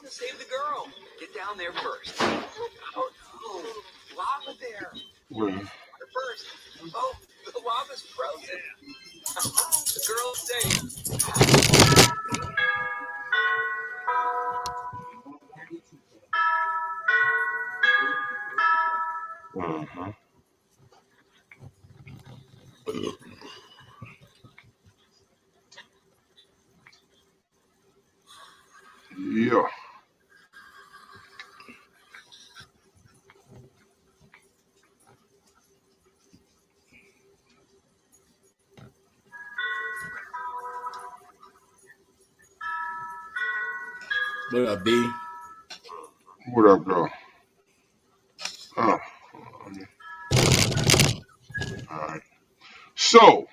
save the girl. Get down there first. Oh no, lava there. Well, Water first. Oh, the lava's frozen. The girl's safe. uh-huh. Yeah. What up, B? What up, girl? Oh, all right. So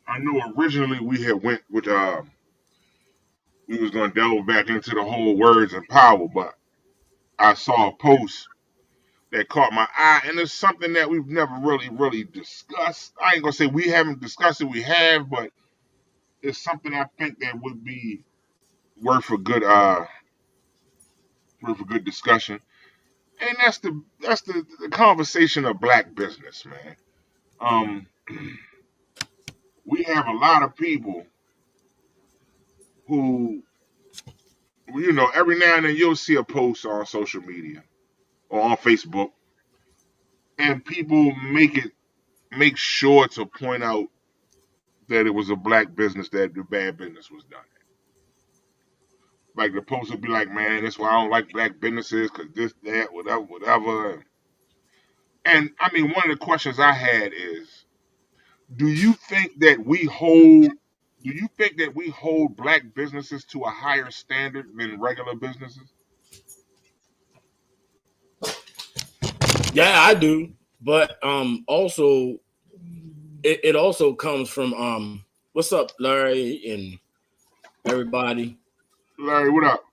I know originally we had went with we was gonna delve back into the whole words and power, but I saw a post that caught my eye, and it's something that we've never really discussed. I ain't gonna say we haven't discussed it, we have, but it's something I think that would be worth a good discussion. And that's the conversation of black business, man. Um, we have a lot of people who, every now and then you'll see a post on social media or on Facebook, and people make sure to point out that it was a black business that the bad business was done. Like the post would be like, man, that's why I don't like black businesses, because this, that, whatever. And I mean, one of the questions I had is, do you think that we hold do you think that we hold black businesses to a higher standard than regular businesses? Yeah, I do. But also it also comes from what's up, Larry and everybody. Larry, what up?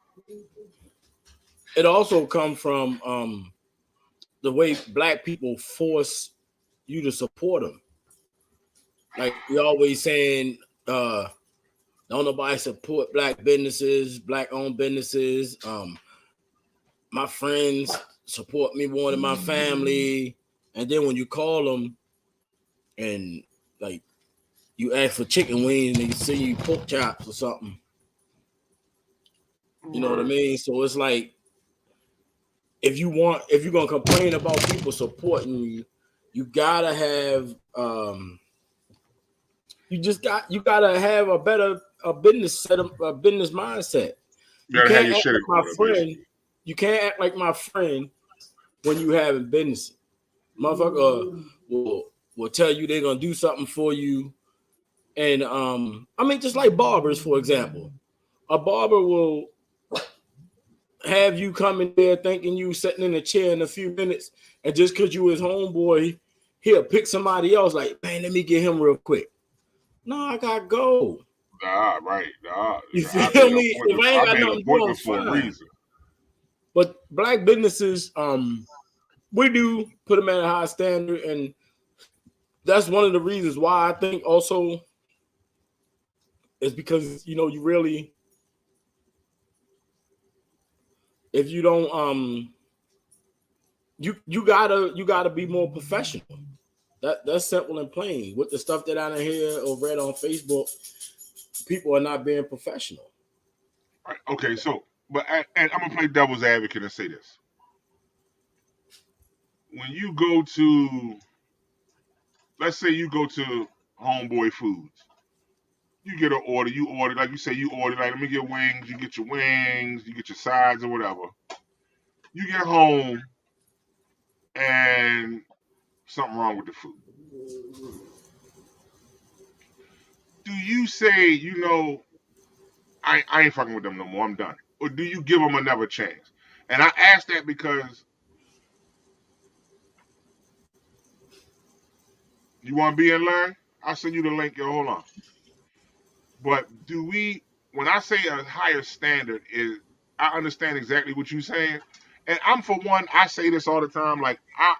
It also comes from the way black people force you to support them. Like we always saying, don't nobody support black businesses, black owned businesses. My friends support me more than my family. And then when you call them and like you ask for chicken wings and they send you pork chops or something. You know what I mean? So it's like if you're gonna complain about people supporting you, you gotta have you gotta have a business setup, a business mindset. You You gotta have can't your act shit in like my order, friend. basically. You can't act like my friend when you having business. Motherfucker will tell you they're gonna do something for you. And I mean, just like barbers, for example. A barber will have you come in there thinking you sitting in a chair in a few minutes, and just because you his homeboy, he'll pick somebody else. Like, man, let me get him real quick. No, I gotta go. Nah, right. Nah, You I feel made an me? If appointment. I ain't I got made an nothing to do, I'm appointment for a fine. reason. But black businesses, we do put them at a high standard, and that's one of the reasons why I think also is because you really, if you don't you gotta be more professional. That's simple and plain. With the stuff that I done hear or read on Facebook, people are not being professional. Right. Okay, so and I'm gonna play devil's advocate and say this: when you go to, let's say you go to Homeboy Foods, you get an order. You order like you say you order like let me get wings. You get your wings. You get your sides or whatever. You get home and something wrong with the food. Do you say I ain't fucking with them no more. I'm done. Or do you give them another chance? And I ask that because you want to be in line. I'll send you the link. Yo, hold on. But do we? When I say a higher standard, is I understand exactly what you're saying, and I'm for one. I say this all the time. Like I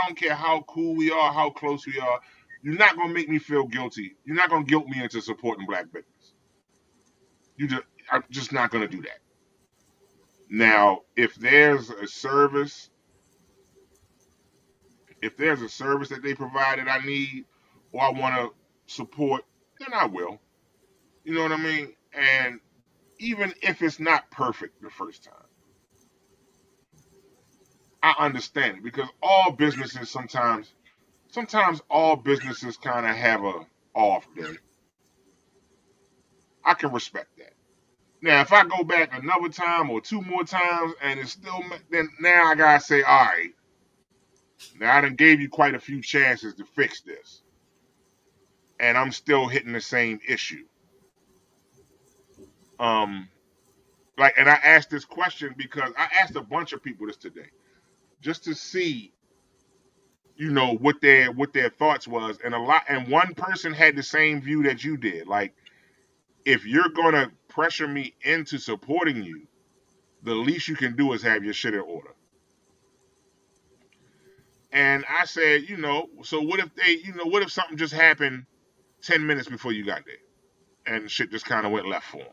don't care how cool we are, how close we are. You're not gonna make me feel guilty. You're not gonna guilt me into supporting black business. I'm just not gonna do that. Now, if there's a service that they provide that I need or I want to support, then I will. You know what I mean? And even if it's not perfect the first time, I understand it because sometimes all businesses kind of have a off day. I can respect that. Now, if I go back another time or two more times and it's still, then now I gotta say, all right, now I done gave you quite a few chances to fix this, and I'm still hitting the same issue. Um, and I asked this question because I asked a bunch of people this today just to see, what their thoughts was, and one person had the same view that you did. Like, if you're gonna pressure me into supporting you, the least you can do is have your shit in order. And I said, so what if something just happened 10 minutes before you got there and shit just kind of went left for them?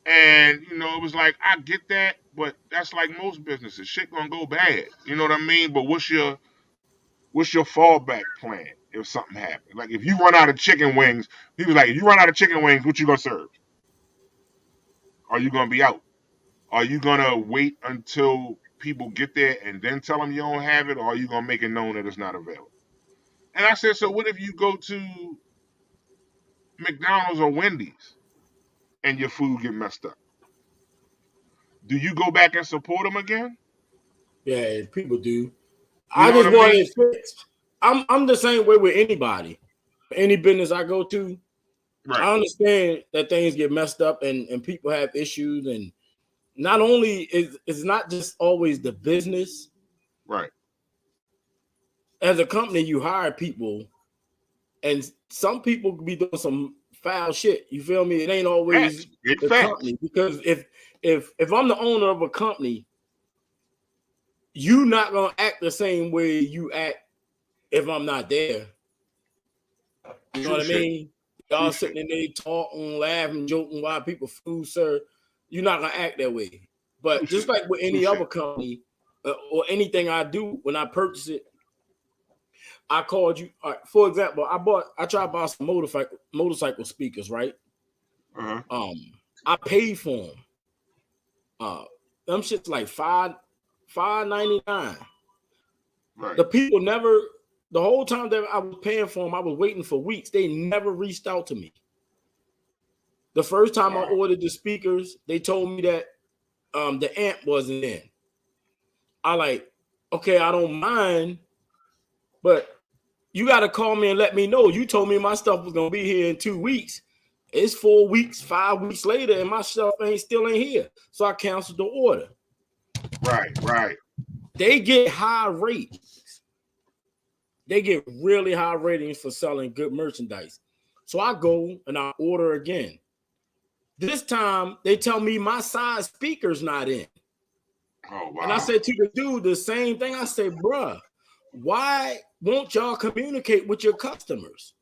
And, it was like, I get that, but that's like most businesses. Shit gonna go bad. You know what I mean? But what's your fallback plan if something happens? Like, if you run out of chicken wings, he was like, if you run out of chicken wings, what you gonna serve? Are you gonna be out? Are you gonna wait until people get there and then tell them you don't have it, or are you gonna make it known that it's not available? And I said, so what if you go to McDonald's or Wendy's and your food get messed up? Do you go back and support them again? Yeah, people do. You I know what just I want mean? it fixed. I'm the same way with anybody. Any business I go to, Right, I understand that things get messed up and people have issues. And not only is it's not just always the business. right. As a company, you hire people, and some people could be doing some foul shit. You feel me? It ain't always Facts. Big the facts. company, because if I'm the owner of a company, you not gonna act the same way you act if I'm not there. You know what I True shit. mean? True Y'all shit. sitting in there talking, laughing, joking while people food serve. You're not gonna act that way. True But just shit. like with True any other shit. company or anything I do, when I purchase it, I called you. For example, I tried to buy some motorcycle speakers, right? Uh-huh. I paid for them. Them shit's like $5.99. Right. The people never. The whole time that I was paying for them, I was waiting for weeks. They never reached out to me. The first time I Wow. ordered the speakers, they told me that the amp wasn't in. I like, okay, I don't mind, but you got to call me and let me know. You told me my stuff was gonna be here in 2 weeks. It's 4 weeks, 5 weeks later, and my stuff still ain't here. So I canceled the order. Right, right. They get high rates. They get really high ratings for selling good merchandise. So I go and I order again. This time they tell me my size speaker's not in. Oh, And I wow. said to the dude the same thing. I said, bruh, why won't y'all communicate with your customers?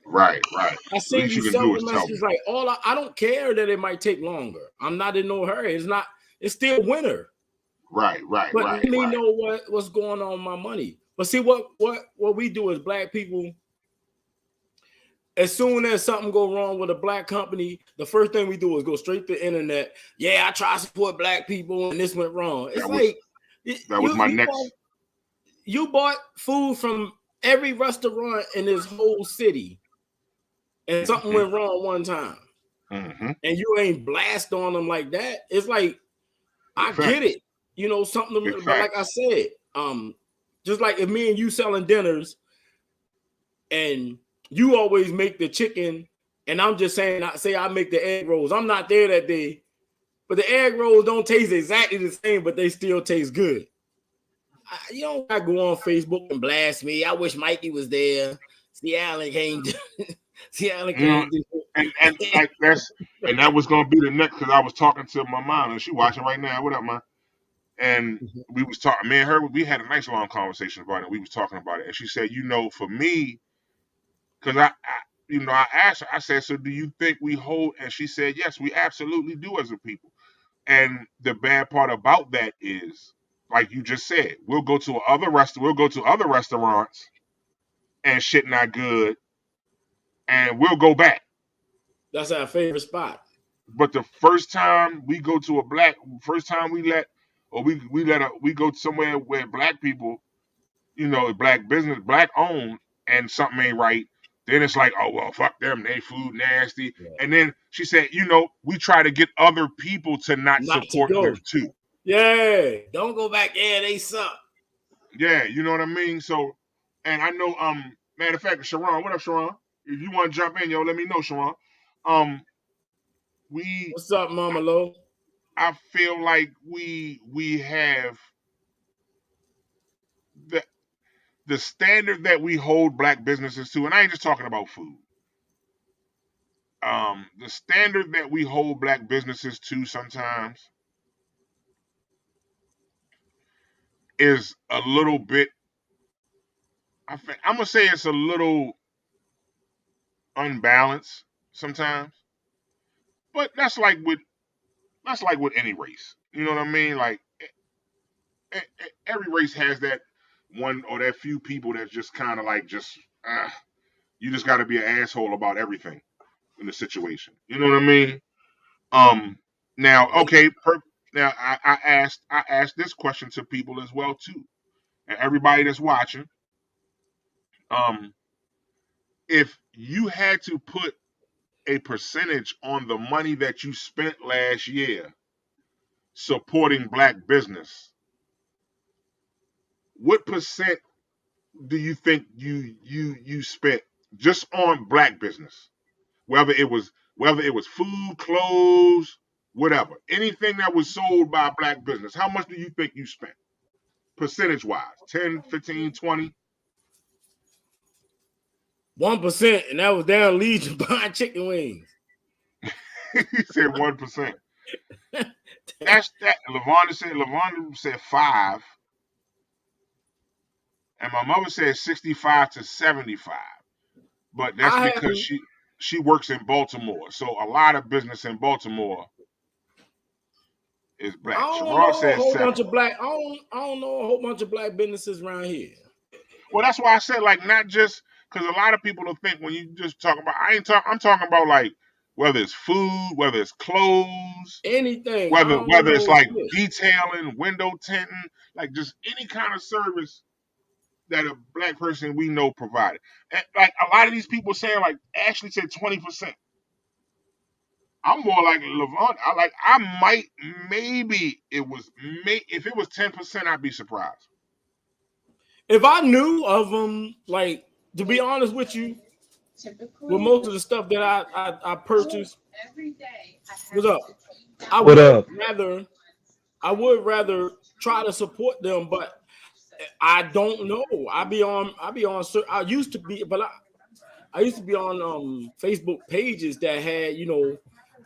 Right, right. I send Least you you can do is several tell me. messages like I don't care that it might take longer. I'm not in no hurry. It's still winter. Right, right, But right, let me right. know what's going on with my money. But see what we do as black people, as soon as something go wrong with a black company, the first thing we do is go straight to the internet. Yeah, I try to support black people and this went wrong. It's That was like that was my you next. bought food from every restaurant in this whole city and something Mm-hmm, went wrong one time. mm-hmm. And you ain't blast on them like that. It's like, Big I get facts. it, something, Big but like I facts. said, just like if me and you selling dinners and you always make the chicken, and I'm just saying, I make the egg rolls. I'm not there that day, but the egg rolls don't taste exactly the same, but they still taste good. You don't gotta go on Facebook and blast me. I wish Mikey was there. See, Alan can't. See, Alan You know, can't do and it. like that was gonna be the next because I was talking to my mom and she watching right now. What up, man? And we was talking. Me and her, we had a nice long conversation about it. We was talking about it, and she said, for me, because I asked her. I said, so do you think we hold? And she said, yes, we absolutely do as a people. And the bad part about that is, like you just said, we'll go to other restaurants and shit not good, and we'll go back. That's our favorite spot. But the first time we go to first time we let, or we go somewhere where black people, black business, black owned, and something ain't right, then it's like, oh well, fuck them, they food nasty. Yeah. And then she said, we try to get other people to not support go. them too. Yeah, don't go back. Yeah, they suck. Yeah, you know what I mean. So, and I know, matter of fact, Sharon, what up, Sharon? If you want to jump in, let me know, Sharon. What's up, Mama Lo? I feel like we have the standard that we hold black businesses to, and I ain't just talking about food. The standard that we hold black businesses to sometimes is a little bit. I'm gonna say it's a little unbalanced sometimes, but that's like with any race. You know what I mean? Like every race has that one or that few people that just kind of like you just got to be an asshole about everything in the situation. You know what I mean? Now, okay, now I asked this question to people as well too, and everybody that's watching. If you had to put a percentage on the money that you spent last year supporting black business, what percent do you think you spent just on black business? Whether it was food, clothes, whatever, anything that was sold by a black business, how much do you think you spent? Percentage wise, 10, 15, 20? 1%, and that was down Legion buying chicken wings. He said 1%. That's that. Lavonda said 5. And my mother said 65 to 75. But that's because she works in Baltimore. So a lot of business in Baltimore is black. I don't know a whole bunch of black. I don't know a whole bunch of black businesses around here. Well, that's why I said, like, not just because a lot of people will think when you just talk about, I'm talking about like whether it's food, whether it's clothes, anything, whether it's like detailing, window tinting, like just any kind of service that a black person we know provided. And like a lot of these people saying, like Ashley said 20%. I'm more like Levant. If it was 10%, I'd be surprised. If I knew of them, like, to be honest with you, with most of the stuff that I purchased, what's up? I would rather try to support them, but I don't know. I used to be on Facebook pages that had,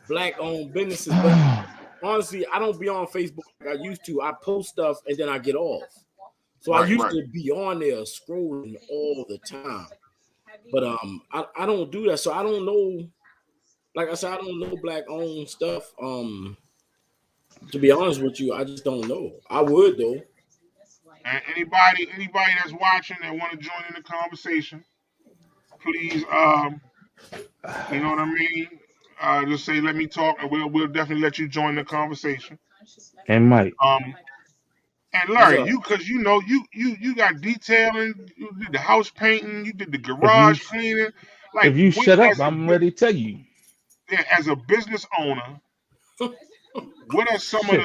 black owned businesses, but honestly, I don't be on Facebook like I used to. I post stuff and then I get off. So I used to be on there scrolling all the time. But I don't do that. So I don't know. Like I said, I don't know black owned stuff. To be honest with you, I just don't know. I would though. And anybody that's watching that want to join in the conversation, please, you know what I mean? Just say, let me talk, and we'll definitely let you join the conversation. And Mike. And Larry, you got detailing, you did the house painting, you did the garage cleaning. Like, if you shut up, I'm ready to tell you. Yeah, as a business owner, what was some of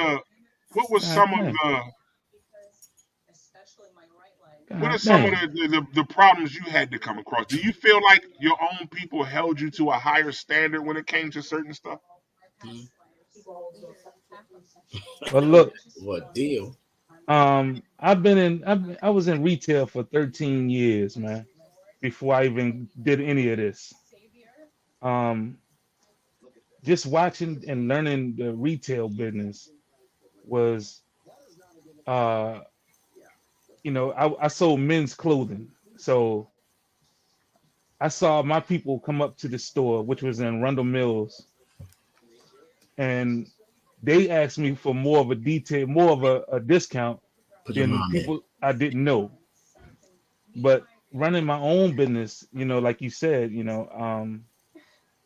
the problems you had to come across? Do you feel like your own people held you to a higher standard when it came to certain stuff? Well, look. What deal? I was in retail for 13 years, man, before I even did any of this. Just watching and learning the retail business was, I sold men's clothing. So I saw my people come up to the store, which was in Rundle Mills, and they asked me for more of a detail, more of a discount Put your than mom in. people I didn't know. But running my own business, like you said,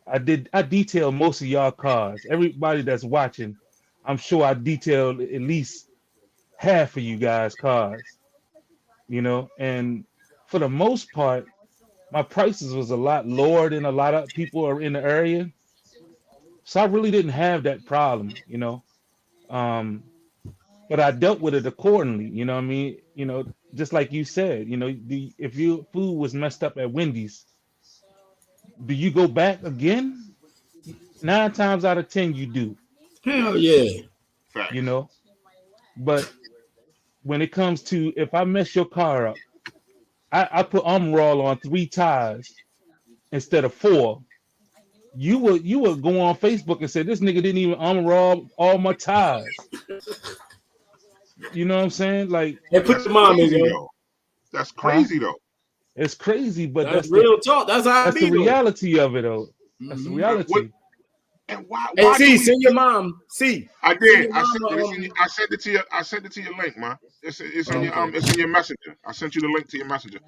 I detailed most of y'all cars. Everybody that's watching, I'm sure I detailed at least half of you guys' cars, and for the most part, my prices was a lot lower than a lot of people are in the area. So I really didn't have that problem. Um, but I dealt with it accordingly, what I mean? Just like you said, if your food was messed up at Wendy's, do you go back again? 9 times out of 10, you do, Hell yeah. you Facts. know. But when it comes to if I mess your car up, I put armor all on 3 tires instead of 4. You would go on Facebook and say this nigga didn't even armor all my tires. You know what I'm saying? Like, Hey, put That's your mom in, crazy yo. though. That's huh? crazy though. It's crazy, but That's real talk. That's how I that's the be though. reality of it, though. That's the Mhm. What reality. and why Hey, why do see, we send your mom. See, I send did. your mama. I sent it to you. I sent it to your link, man. It's in your Okay. it's in your messenger. I sent you the link to your messenger.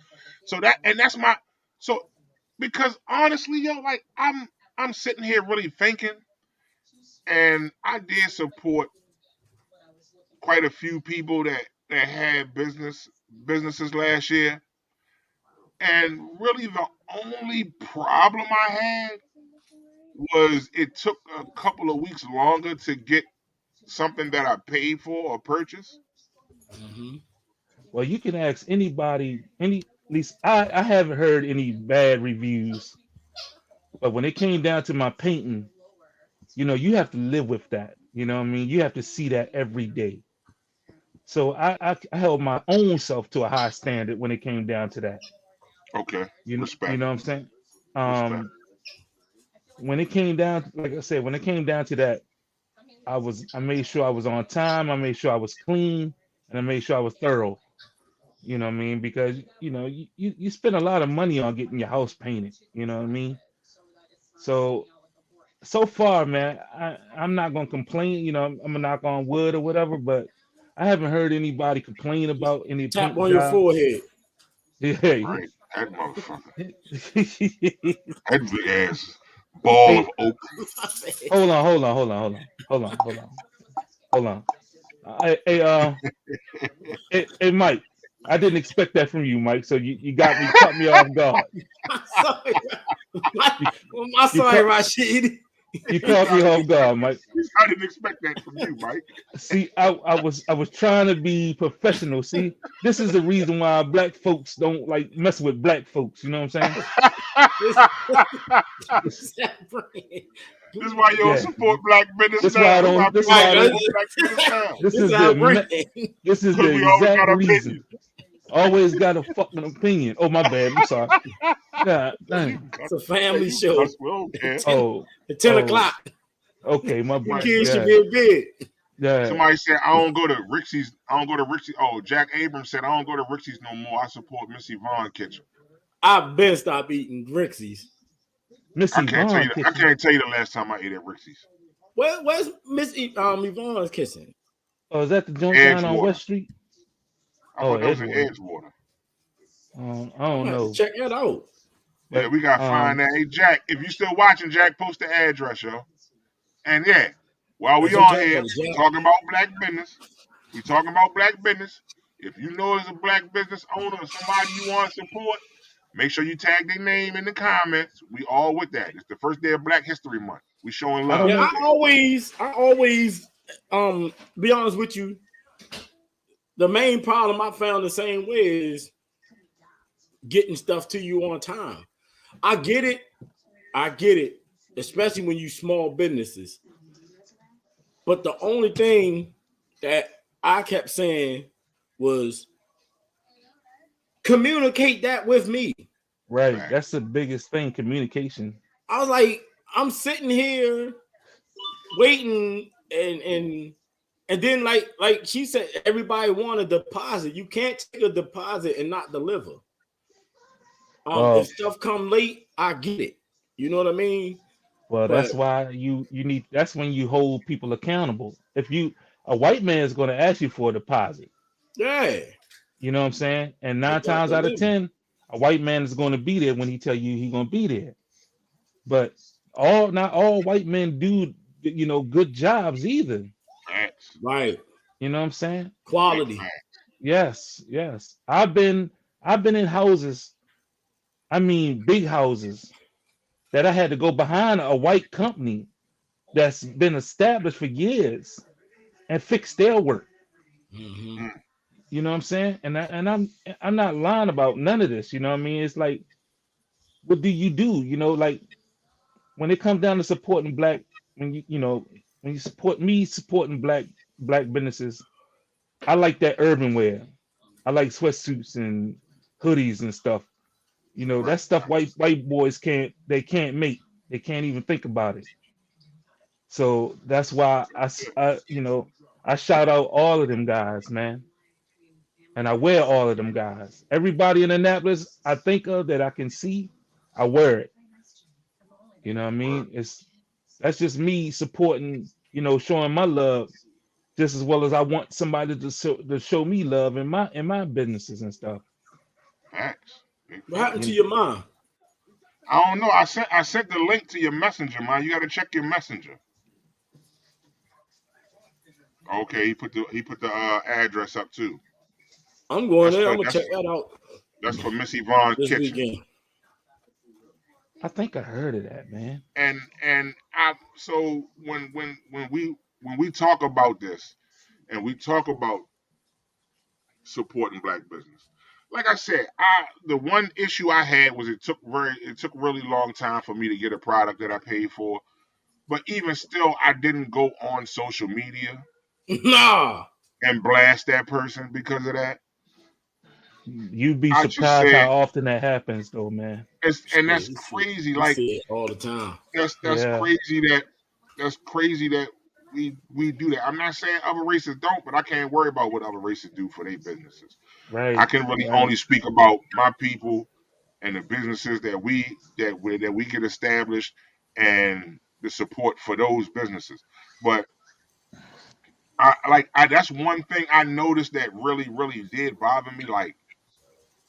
So that's my so because honestly, yo, like I'm sitting here really thinking, and I did support quite a few people that had businesses last year, and really the only problem I had was it took a couple of weeks longer to get something that I paid for or purchased. Mhm. Well, you can ask anybody, at least I haven't heard any bad reviews, but when it came down to my painting, you have to live with that. You know what I mean? You have to see that every day. So I held my own self to a high standard when it came down to that. Okay, You respect, know what I'm saying? respect. Um, when it came down, like I said, when it came down to that, I made sure I was on time, I made sure I was clean, and I made sure I was thorough. You know what I mean? Because you spend a lot of money on getting your house painted. You know what I mean? So far, man, I'm not gonna complain. I'm gonna knock on wood or whatever, but I haven't heard anybody complain about any Tap paint on your job. forehead. Yeah. Right, that motherfucker, that big ass ball of Hey, oak. hold on. Hey, Mike. I didn't expect that from you, Mike. So you caught me off guard. I'm sorry. You, Well, I'm you sorry, caught Rashid. you caught me off guard, Mike. I didn't expect that from you, Mike. See, I was trying to be professional. See, this is the reason why black folks don't like mess with black folks. You know what I'm saying? This This is why you don't Yeah. support black business That's why now. I That's why don't. This is people why don't I right. don't. support black business now. This This is is our the brain. this is Because the we always exact got reason. opinions. Always got a fucking opinion. Oh, my bad. I'm sorry. Yeah. No, you It's a family you show. cuss. We don't care. Oh. At 10 Oh. o'clock. Okay. My The bad. Somebody, kids should Yeah. be in bed. Yeah. somebody said I don't go to Rixie's. I don't go to Rixie. Oh, Jack Abrams said I don't go to Rixie's no more. I support Miss Yvonne Kitchen. I've been stopped eating Grixie's. Missy Vaughn I kitchen. can't tell you the last time I ate at Rixie's. Where's Miss Yvonne's kissing? Oh, is that the joint down on Edgewater. West Street? I Oh, thought that was in Edgewater. Edgewater. I I'm don't gonna have to know, check that out. Yeah, but we gotta find that. Hey Jack, if you still watching, Jack, post the address, yo. And yeah, while we That's what on Jack here, got we Jack. talking about black business. We talking about black business. If you know there's a black business owner or somebody you want to support, make sure you tag their name in the comments. We all with that. It's the first day of Black History Month. We showing I love don't Yeah, that know. day. I always be honest with you. The main problem I found the same way is getting stuff to you on time. I get it, especially when you small businesses. But the only thing that I kept saying was communicate that with me. Right. Fact. That's the biggest thing. Communication. I was like, I'm sitting here waiting and then like she said, everybody want a deposit. You can't take a deposit and not deliver. Well, If stuff come late, I get it. You know what I mean? Well, But that's why you need. That's when you hold people accountable. If you a white man is going to ask you for a deposit, yeah, you know what I'm saying? And they nine got times the out of living. 10, a white man is going to be there when he tell you he's going to be there. But all not all white men do good jobs either. Facts. Right. You know what I'm saying? Big Quality. facts. Yes, yes. I've been in houses, I mean big houses that I had to go behind a white company that's been established for years and fix their work. Hmm. Mm, You know what I'm saying? I'm not lying about none of this. You know what I mean? It's like, what do you do? Like when it comes down to supporting black, when you support me supporting black businesses, I like that urban wear. I like sweatsuits and hoodies and stuff. right. That stuff white boys can't make. They can't even think about it. So that's why I shout out all of them guys, man. And I wear all of them guys. Everybody in Annapolis I think of that I can see, I wear it. You know what I Word. mean? That's just me supporting, showing my love just as well as I want somebody to show me love in my businesses and stuff. Facts. Big What facts. happened to You, your mom? I don't know. I sent the link to your messenger, man. You got to check your messenger. Okay, he put the address up too. I'm going That's there. I'm for gonna that's check that out that's for Miss Yvonne's this kitchen. weekend. I think I heard of that, man. And I so when we talk about this and we talk about supporting black business, like I said, the one issue I had was it took really long time for me to get a product that I paid for. But even still, I didn't go on social media Nah. and blast that person because of that. You'd be I just surprised said how often that happens, though, man. and Shit, that's crazy. he Like see it all the time. that's Yeah, crazy that we do that. I'm not saying other races don't, but I can't worry about what other races do for their businesses. I right, can really right. only speak about my people and the businesses that we get established and the support for those businesses. But I that's one thing I noticed that really did bother me. Like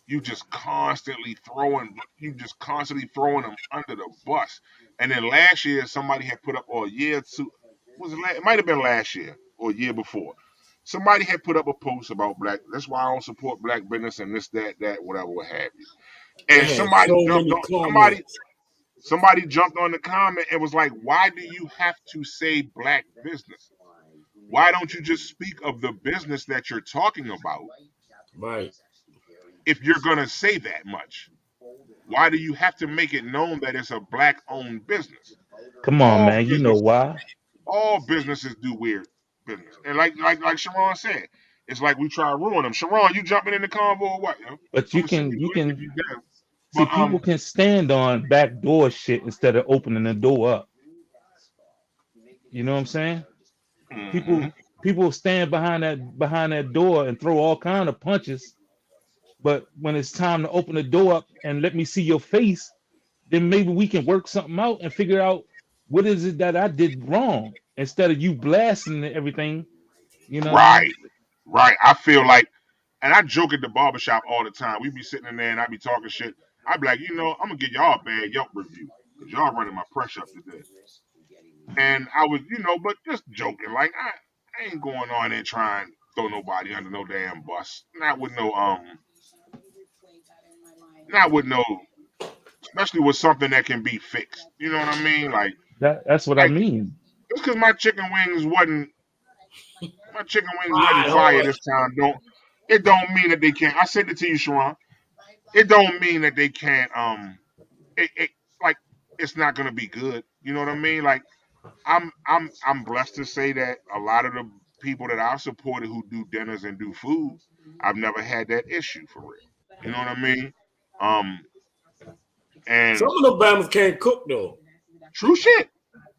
you just constantly throwing them under the bus. And then last year somebody had put up, or a year or two, it might have been last year or a year before. Somebody had put up a post about black. That's why I don't support black business and this, that, whatever, what have you. They And had somebody so jumped many on somebody. comments. Somebody jumped on the comment and was like, "Why do you have to say black business? Why don't you just speak of the business that you're talking about Right. if you're gonna say that much? Why do you have to make it known that it's a black-owned business? Come on, All man. You know businesses, why? all businesses do weird business, and like Sharon said, it's like we try to ruin them. Sharon, you jumping in the convo or what? Yo? But I'm you gonna send can you you the link if can you can. see But people can stand on back door shit instead of opening the door up. You know what I'm saying? mhm, People stand behind that door and throw all kind of punches, but when it's time to open the door up and let me see your face, then maybe we can work something out and figure out what is it that I did wrong instead of you blasting everything. You know what I mean? right, right. I feel like, and I joke at the barbershop all the time. We be sitting in there and I be talking shit. I be like, I'm gonna give y'all a bad Yelp review because y'all running my pressure up today. And I was, but just joking. Like I ain't going on there trying to throw nobody under no damn bus. Not with no, especially with something that can be fixed. You know what I mean? That's what I Like mean. just because my chicken wings wasn't Right, fire hard. this time, don't mean that they can't. I said it to you, Sharon. It don't mean that they can't. It like it's not gonna be good. You know what I mean? Like I'm blessed to say that a lot of the people that I've supported who do dinners and do food, I've never had that issue for real. You know what I mean? Um, Some and of the Bama's can't cook though. true shit,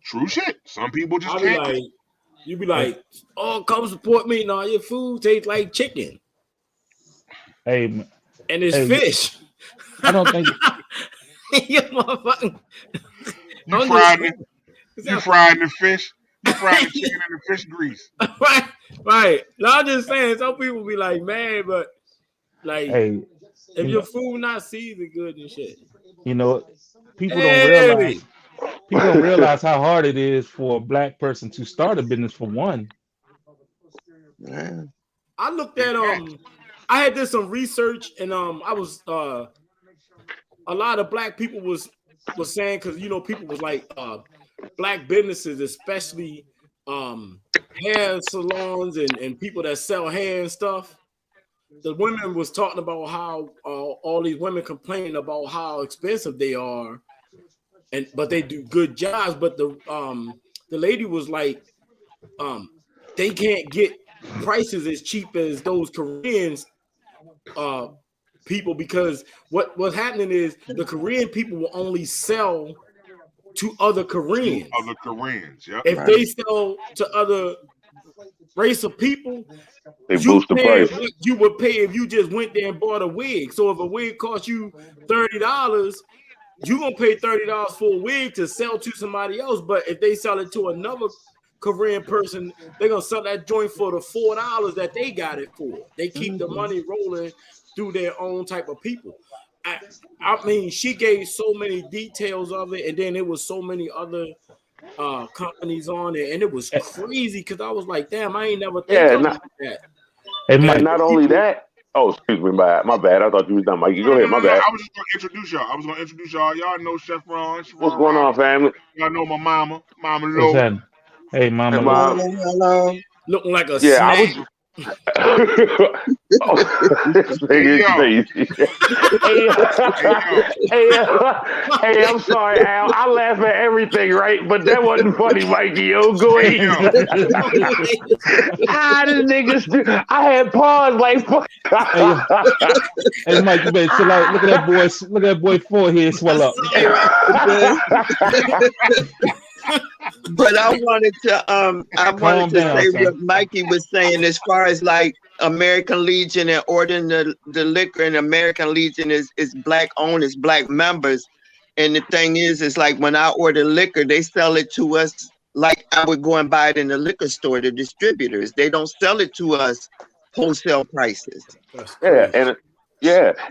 true shit. Some people just I'll be can't cook. like, you be Hey, like, oh, come support me. No, your food tastes like chicken hey, and it's hey, fish. I don't think You motherfucking You I'm fried just the you fried the fish. You fried the chicken in the fish grease. right, right. No, I'm just saying. Some people be like, man, but like, Hey, if you your know, food not seasoned good and shit. you know, people don't Hey, realize people don't realize how hard it is for a black person to start a business for one. Yeah. I looked In at fact, I had did some research and I was a lot of black people was saying because people was like black businesses, especially hair salons and people that sell hair and stuff. The women was talking about how all these women complaining about how expensive they are, but they do good jobs. But the lady was like, they can't get prices as cheap as those Koreans people because what's happening is the Korean people will only sell to other two Koreans. other Koreans. Yep. If Right. they sell to other race of people, They you boost the pay price. what you would pay if you just went there and bought a wig. So if a wig costs you $30, you're gonna pay $30 for a wig to sell to somebody else. But if they sell it to another Korean person, they're gonna sell that joint for the $4 that they got it for. They keep the money rolling through their own type of people. I mean, she gave so many details of it, and then it was so many other companies on it, and it was crazy because I was like, damn, I ain't never think Yeah, of not, that. Hey, and Mike, not only that. Oh, excuse me, my bad. I thought you was done, Mikey. No, Go no, ahead, no, my no, no. bad. I was just gonna introduce y'all. I was gonna introduce y'all. Y'all know Chef Ron, What's Sharon going on, Robinson. family? Y'all know my mama, Mama what's Lo. that? Hey, Mama And Lo. my Hello, hello. Looking like a yeah, I snack. was. Oh, this Hey nigga is yo, crazy. Hey, hey yo. hey, I'm sorry, Al. I laugh at everything, right? But that wasn't funny, Mikey. Yo, go Hey ahead. yo, This niggas do. I had pause like fuck. Hey, hey, Mike, you better chill out. Look at that boy. Look at that boy forehead swell up. Sorry, right? But I wanted Calm to down, say son. what Mikey was saying as far as like American Legion and ordering the liquor, and American Legion is black owned, it's black members. And the thing is like when I order liquor, they sell it to us like I would go and buy it in the liquor store, the distributors. They don't sell it to us wholesale prices. That's Yeah, crazy.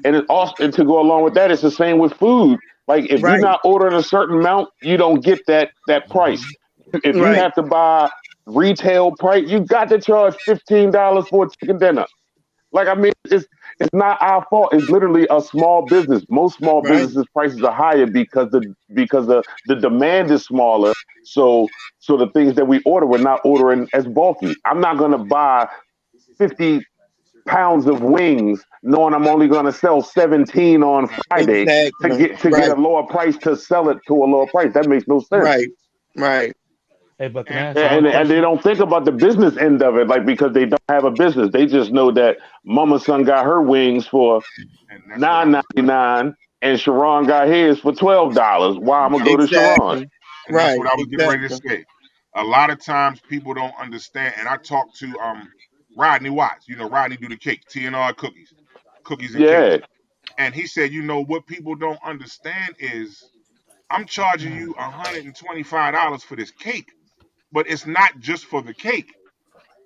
and it also, and to go along with that, it's the same with food. Like if you're Right, not ordering a certain amount, you don't get that price. If you right, have to buy retail price, you got to charge $15 for a chicken dinner. Like I mean, it's not our fault. It's literally a small business. Most small right. businesses prices are higher because the demand is smaller. So the things that we order, we're not ordering as bulky. I'm not gonna buy 50 pounds of wings, knowing I'm only going to sell 17 on Friday Exactly. to get Right, a lower price to sell it to a lower price. That makes no sense. right, right. Hey, but can I and ask you one And they question? don't think about the business end of it, like because they don't have a business. They just know that Mama Son got her wings for and that's what I was gonna, $9.99 and Sharon got his for $12. Why I'm gonna yep, go to Sharon? Exactly. and that's Right, what I was getting ready to exactly. say. A lot of times people don't understand, and I talked to Rodney Watts. You know, Rodney do the cake, TNR cookies and cakes, Yeah, and he said, you know what people don't understand is I'm charging you $125 for this cake, but it's not just for the cake.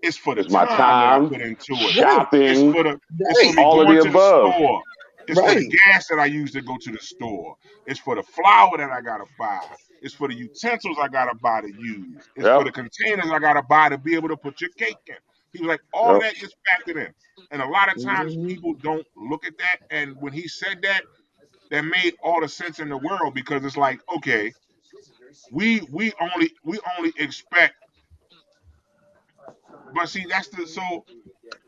It's for the it's my time that I time, put into it. Right, shopping, It's for right, me all of going the to the above. store. It's for the right. gas that I use to go to the store. It's for the flour that I gotta buy. It's for the utensils I gotta buy to use. It's for Yep, the containers I gotta buy to be able to put your cake in. He was like, all of yep. that gets factored in. And a lot of times Mhm. people don't look at that. And when he said that, that made all the sense in the world because it's like, okay, we only expect, but see that's the so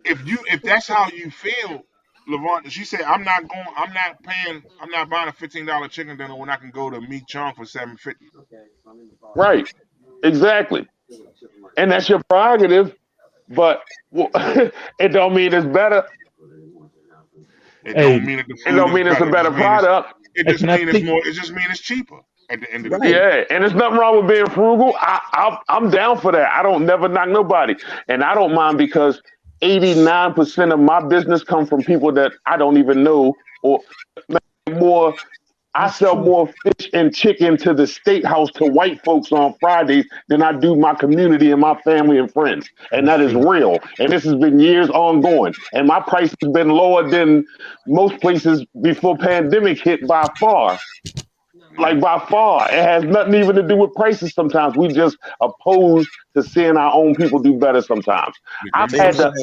if that's how you feel, Levant, she said, I'm not buying a $15 chicken dinner when I can go to Meat Chong for $7.50. Right, exactly. And that's your prerogative. But it don't mean it's better. It don't Hey, mean that the It food don't is mean it's a better. better product. It hey, just can I mean it's think? more. It just mean it's cheaper at the end of the Right. day. Yeah, and there's nothing wrong with being frugal. I'm down for that. I don't never knock nobody, and I don't mind because 89% of my business come from people that I don't even know, or more I sell more fish and chicken to the steakhouse to white folks on Fridays than I do my community and my family and friends. And that is real. And this has been years ongoing. And my price has been lower than most places before pandemic hit by far. Like by far. It has nothing even to do with prices sometimes. We just opposed to seeing our own people do better sometimes.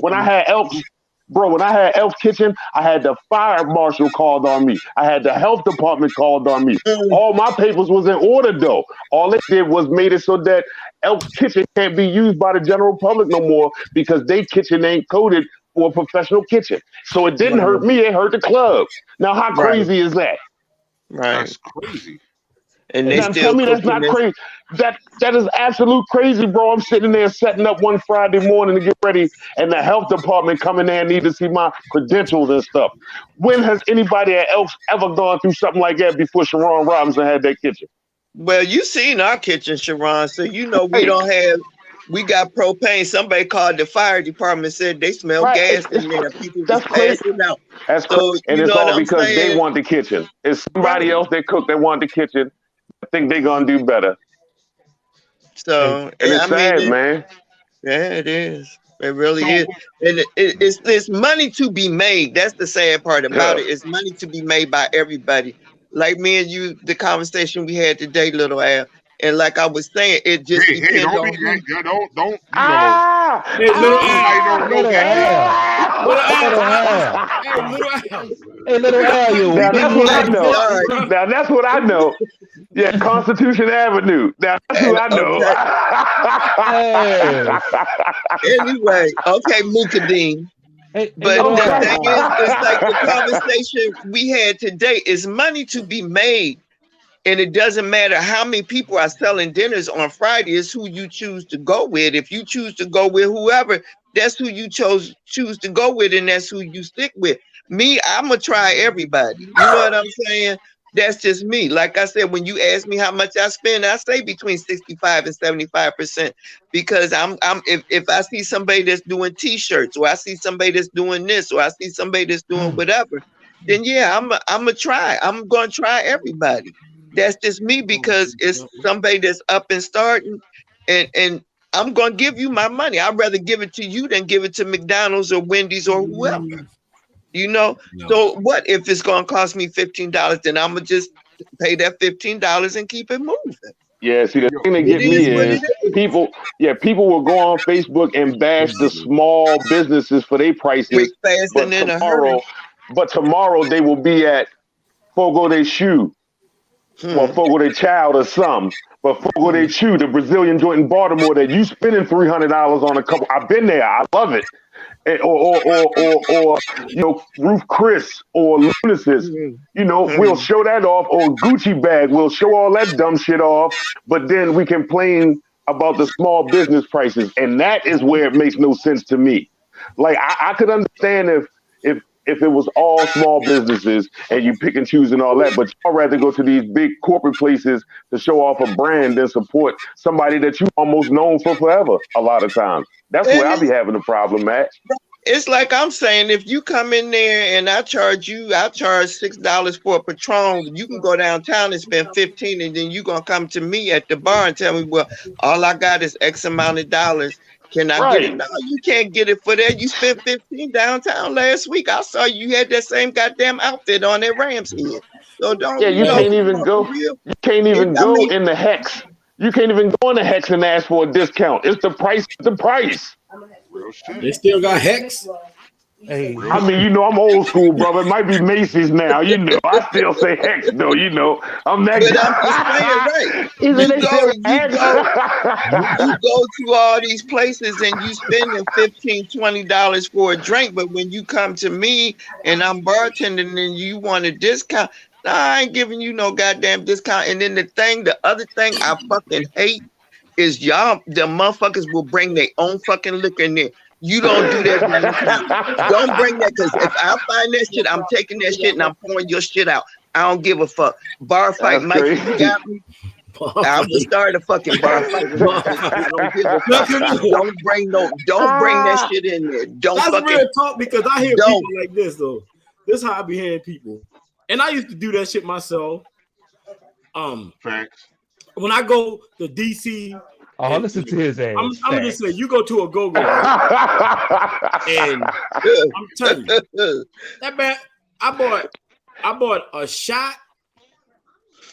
When I had Elks, bro, when I had Elf Kitchen, I had the fire marshal called on me. I had the health department called on me. All my papers was in order though. All it did was made it so that Elf Kitchen can't be used by the general public no more because they kitchen ain't coded for a professional kitchen. So it didn't hurt me, it hurt the club. Now how crazy is that? Right. That's crazy. And they Now still tell me that's not crazy. That is absolute crazy, bro. I'm sitting there setting up one Friday morning to get ready, and the health department coming there and need to see my credentials and stuff. When has anybody else ever gone through something like that before Sharon Robinson had that kitchen? Well, you seen our kitchen, Sharon, so you know we got propane. Somebody called the fire department, said they smell gas in there. People just passing out. That's so, crazy. And it's all because they want the kitchen. It's somebody else that cooked that want the kitchen. I think they're gonna do better. So and it's sad, man. Yeah, it is. It really is. And it's money to be made. That's the sad part about it. It's money to be made by everybody. Like me and you, the conversation we had today, Little Al. And like I was saying, it just depends on don't Hey, Little Al, you. Now that's what I know. Now that's what I know. Yeah, Constitution Avenue. Now that's what I know. Anyway, okay, Mukadeen. But the thing is, it's like the conversation we had today is money to be made. And it doesn't matter how many people are selling dinners on Friday, it's who you choose to go with. If you choose to go with whoever, that's who you choose to go with, and that's who you stick with. Me, I'm gonna try everybody. You know what I'm saying? That's just me. Like I said, when you ask me how much I spend, I say between 65 and 75%. Because if I see somebody that's doing t-shirts, or I see somebody that's doing this, or I see somebody that's doing whatever, then yeah, I'm gonna try. I'm gonna try everybody. That's just me because it's somebody that's up and starting, and I'm gonna give you my money. I'd rather give it to you than give it to McDonald's or Wendy's or whoever. You know. No. So what if it's gonna cost me $15? Then I'm gonna just pay that $15 and keep it moving. Yeah, see, the thing that get me is people will go on Facebook and bash the small businesses for their prices. But tomorrow they will be at Fogo de Chão. Or Fogo de Chão or some. But Fogo de Chão, the Brazilian joint in Baltimore that you spending $300 on a couple. I've been there. I love it. Or you know, Ruth Chris or Lunasis, you know, we'll show that off, or Gucci bag, we'll show all that dumb shit off, but then we complain about the small business prices, and that is where it makes no sense to me. Like I could understand if it was all small businesses and you pick and choose and all that, but y'all rather go to these big corporate places to show off a brand than support somebody that you almost known for forever a lot of times. That's where I be having a problem, Matt. It's like I'm saying, if you come in there and I charge $6 for a Patron, you can go downtown and spend $15, and then you're going to come to me at the bar and tell me, well, all I got is X amount of dollars. Can I get it? No, you can't get it for that. You spent $15 downtown last week. I saw you had that same goddamn outfit on at Rams head. So don't. Yeah, you can't even go. You can't even go in the Hex. You can't even go in the Hex and ask for a discount. It's the price. The price. They still got Hex. Hey, I mean, you know, I'm old school, brother. It might be Macy's now, you know. I still say Hex, though, you know. I'm that guy. You go to all these places and you spending $15, $20 for a drink, but when you come to me and I'm bartending and you want a discount, nah, I ain't giving you no goddamn discount. And then the other thing I fucking hate is y'all, the motherfuckers will bring their own fucking liquor in there. You don't do that. Don't bring that, because if I find that shit, I'm taking that shit and I'm pouring your shit out. I don't give a fuck. Bar fight, Mike, you got me. I'm gonna start a fucking bar fight. Don't bring that shit in there. That's real talk, because I hear people like this though. This is how I be hearing people. And I used to do that shit myself. Facts. When I go to DC, oh, listen to his ass. I'm gonna just say, you go to a go-go, and I'm telling you, that man, I bought a shot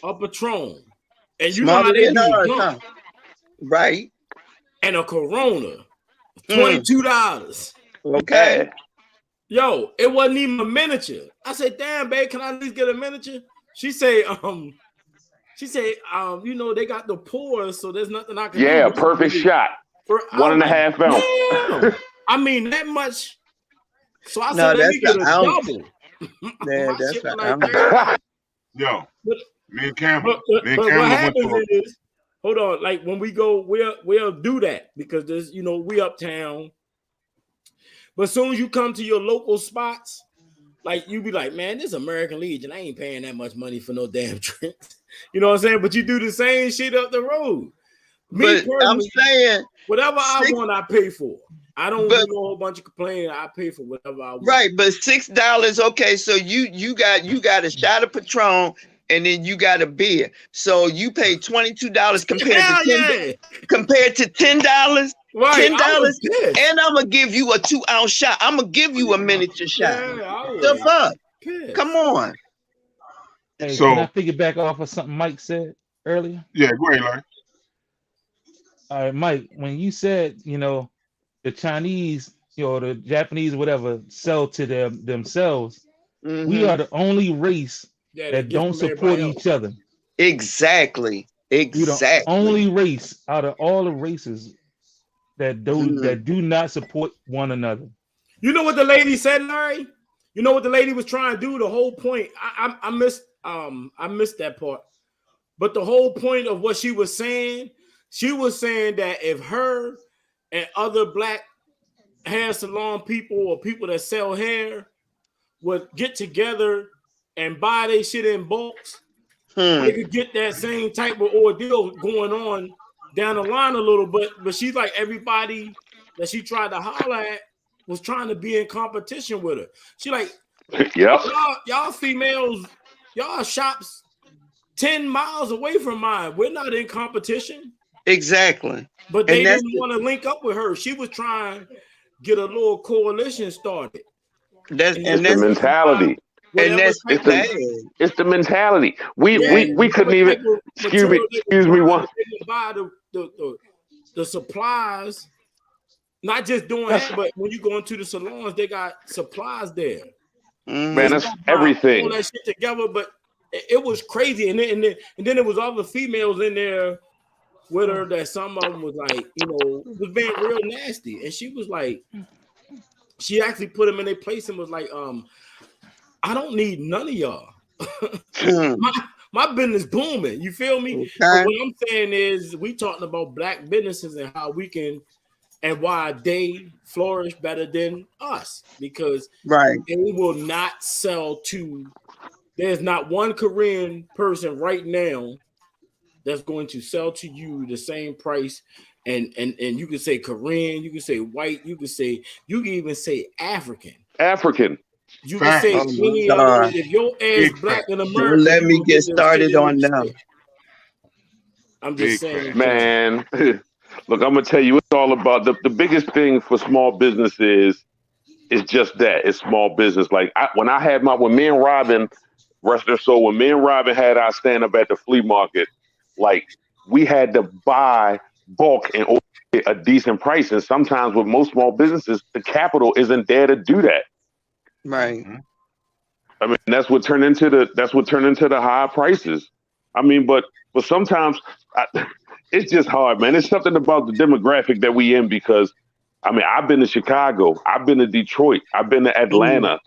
of Patron, and you know how they do it, right? And a Corona, $22. Okay. Yo, it wasn't even a miniature. I said, "Damn, babe, can I at least get a miniature?" She said, you know, they got the pores, so there's nothing I can do. Yeah, perfect shot. 1.5 ounce. Damn. I mean, that much. So I said, let me get a double. Yeah, that's an Yo, but me and Campbell. What happens is, hold on, like when we go, we'll do that because there's, you know, we uptown. But as soon as you come to your local spots, like you be like, man, this American Legion, I ain't paying that much money for no damn drinks. You know what I'm saying? But you do the same shit up the road. Me personally, I'm saying whatever I want, I pay for. I don't do a whole bunch of complaining. I pay for whatever I want. Right, but $6. Okay, so you got a shot of Patron. And then you got a beer, so you pay $22 compared to $10. Right, $10, and I'm gonna give you a 2-ounce shot. I'm gonna give you a miniature shot. The fuck? Come on. Hey, so can I piggyback off of something Mike said earlier? Yeah, go ahead, Larry. All right, Mike. When you said, you know, the Chinese, you know, the Japanese, whatever, sell to themselves, we are the only race that don't support each other. Exactly. We're the only race out of all the races that do not support one another. You know what the lady said, Larry? You know what the lady was trying to do? The whole point. I missed that part. But the whole point of what she was saying that if her and other black hair salon people or people that sell hair would get together and buy their shit in bulks, they could get that same type of ordeal going on down the line a little bit. But she's like, everybody that she tried to holler at was trying to be in competition with her. She like, y'all females, y'all shops 10 miles away from mine. We're not in competition. Exactly. But they didn't want to link up with her. She was trying to get a little coalition started. That's the mentality. And it's the mentality. We couldn't even excuse me one. Buy the supplies, not just doing that, but when you go into the salons, they got supplies there. Man, that's everything. All that shit together, but it was crazy. And then there was other females in there with her that some of them was like, you know, was being real nasty. And she was like, she actually put them in their place and was like, I don't need none of y'all. my business booming. You feel me? Okay. But what I'm saying is we talking about black businesses and how we can and why they flourish better than us because they will not sell to. There's not one Korean person right now that's going to sell to you the same price. And you can say Korean, you can say white, you can even say African. You can say any other. If your ass black in America, don't let me get started on them. I'm just saying, man. Look, I'm gonna tell you, it's all about the biggest thing for small businesses is just that. It's small business. Like when me and Robin, rest their soul, when me and Robin had our stand up at the flea market, like we had to buy bulk and get a decent price. And sometimes with most small businesses, the capital isn't there to do that. Right. I mean, that's what turned into the high prices. I mean, but sometimes it's just hard, man. It's something about the demographic that we in because, I mean, I've been to Chicago, I've been to Detroit, I've been to Atlanta,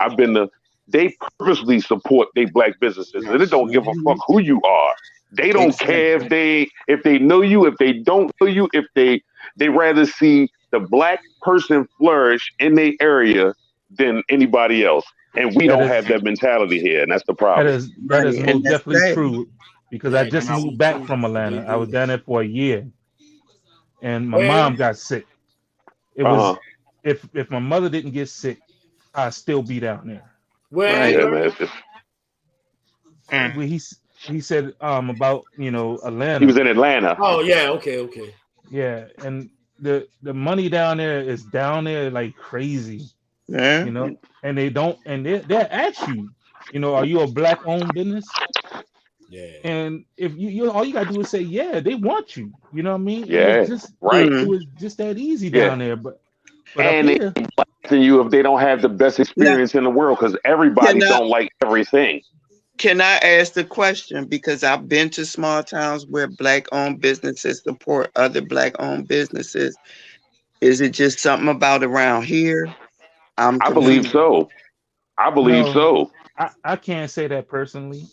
they purposely support their black businesses. And they don't give a fuck who you are. They don't care if they know you, if they don't know you, if they rather see the black person flourish in their area than anybody else. And we don't have that mentality here, and that's the problem. That is most definitely true. Because I just moved back from Atlanta. I was down there for a year, and my mom got sick. It was if my mother didn't get sick, I'd still be down there. he said about Atlanta. He was in Atlanta. Oh yeah, okay. Yeah, and the money down there is down there like crazy, Yeah. and they'll ask you, are you a black owned business? Yeah. And if you all you gotta do is say, yeah, they want you. You know what I mean? Yeah, right. It was just that easy Yeah. down there. But And up they here, blasting you if they don't have the best experience in the world, because everybody don't like everything. Can I ask the question? Because I've been to small towns where black-owned businesses support other black-owned businesses. Is it just something about around here? I believe so. I believe so. I can't say that personally,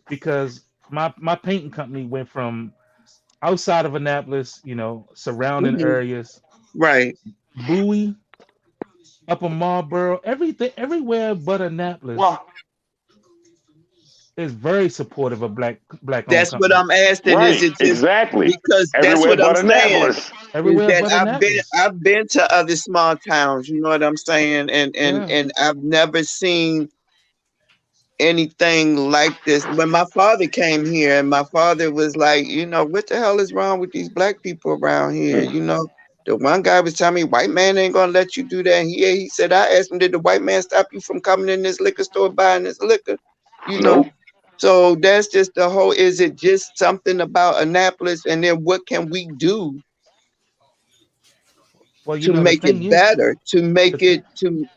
because my painting company went from outside of Annapolis, surrounding areas, right, Bowie, Upper Marlboro, everywhere but Annapolis. Well, is very supportive of black. That's what I'm asking. Right, is it just exactly because everywhere that's what I'm saying? Everywhere but I've been to other small towns. You know what I'm saying? And I've never seen anything like this. When my father came here, and my father was like, what the hell is wrong with these black people around here? The one guy was telling me, white man ain't gonna let you do that. He said, I asked him, did the white man stop you from coming in this liquor store buying this liquor? Nope. So that's just the whole. Is it just something about Annapolis, and then what can we do to make it better? To make it to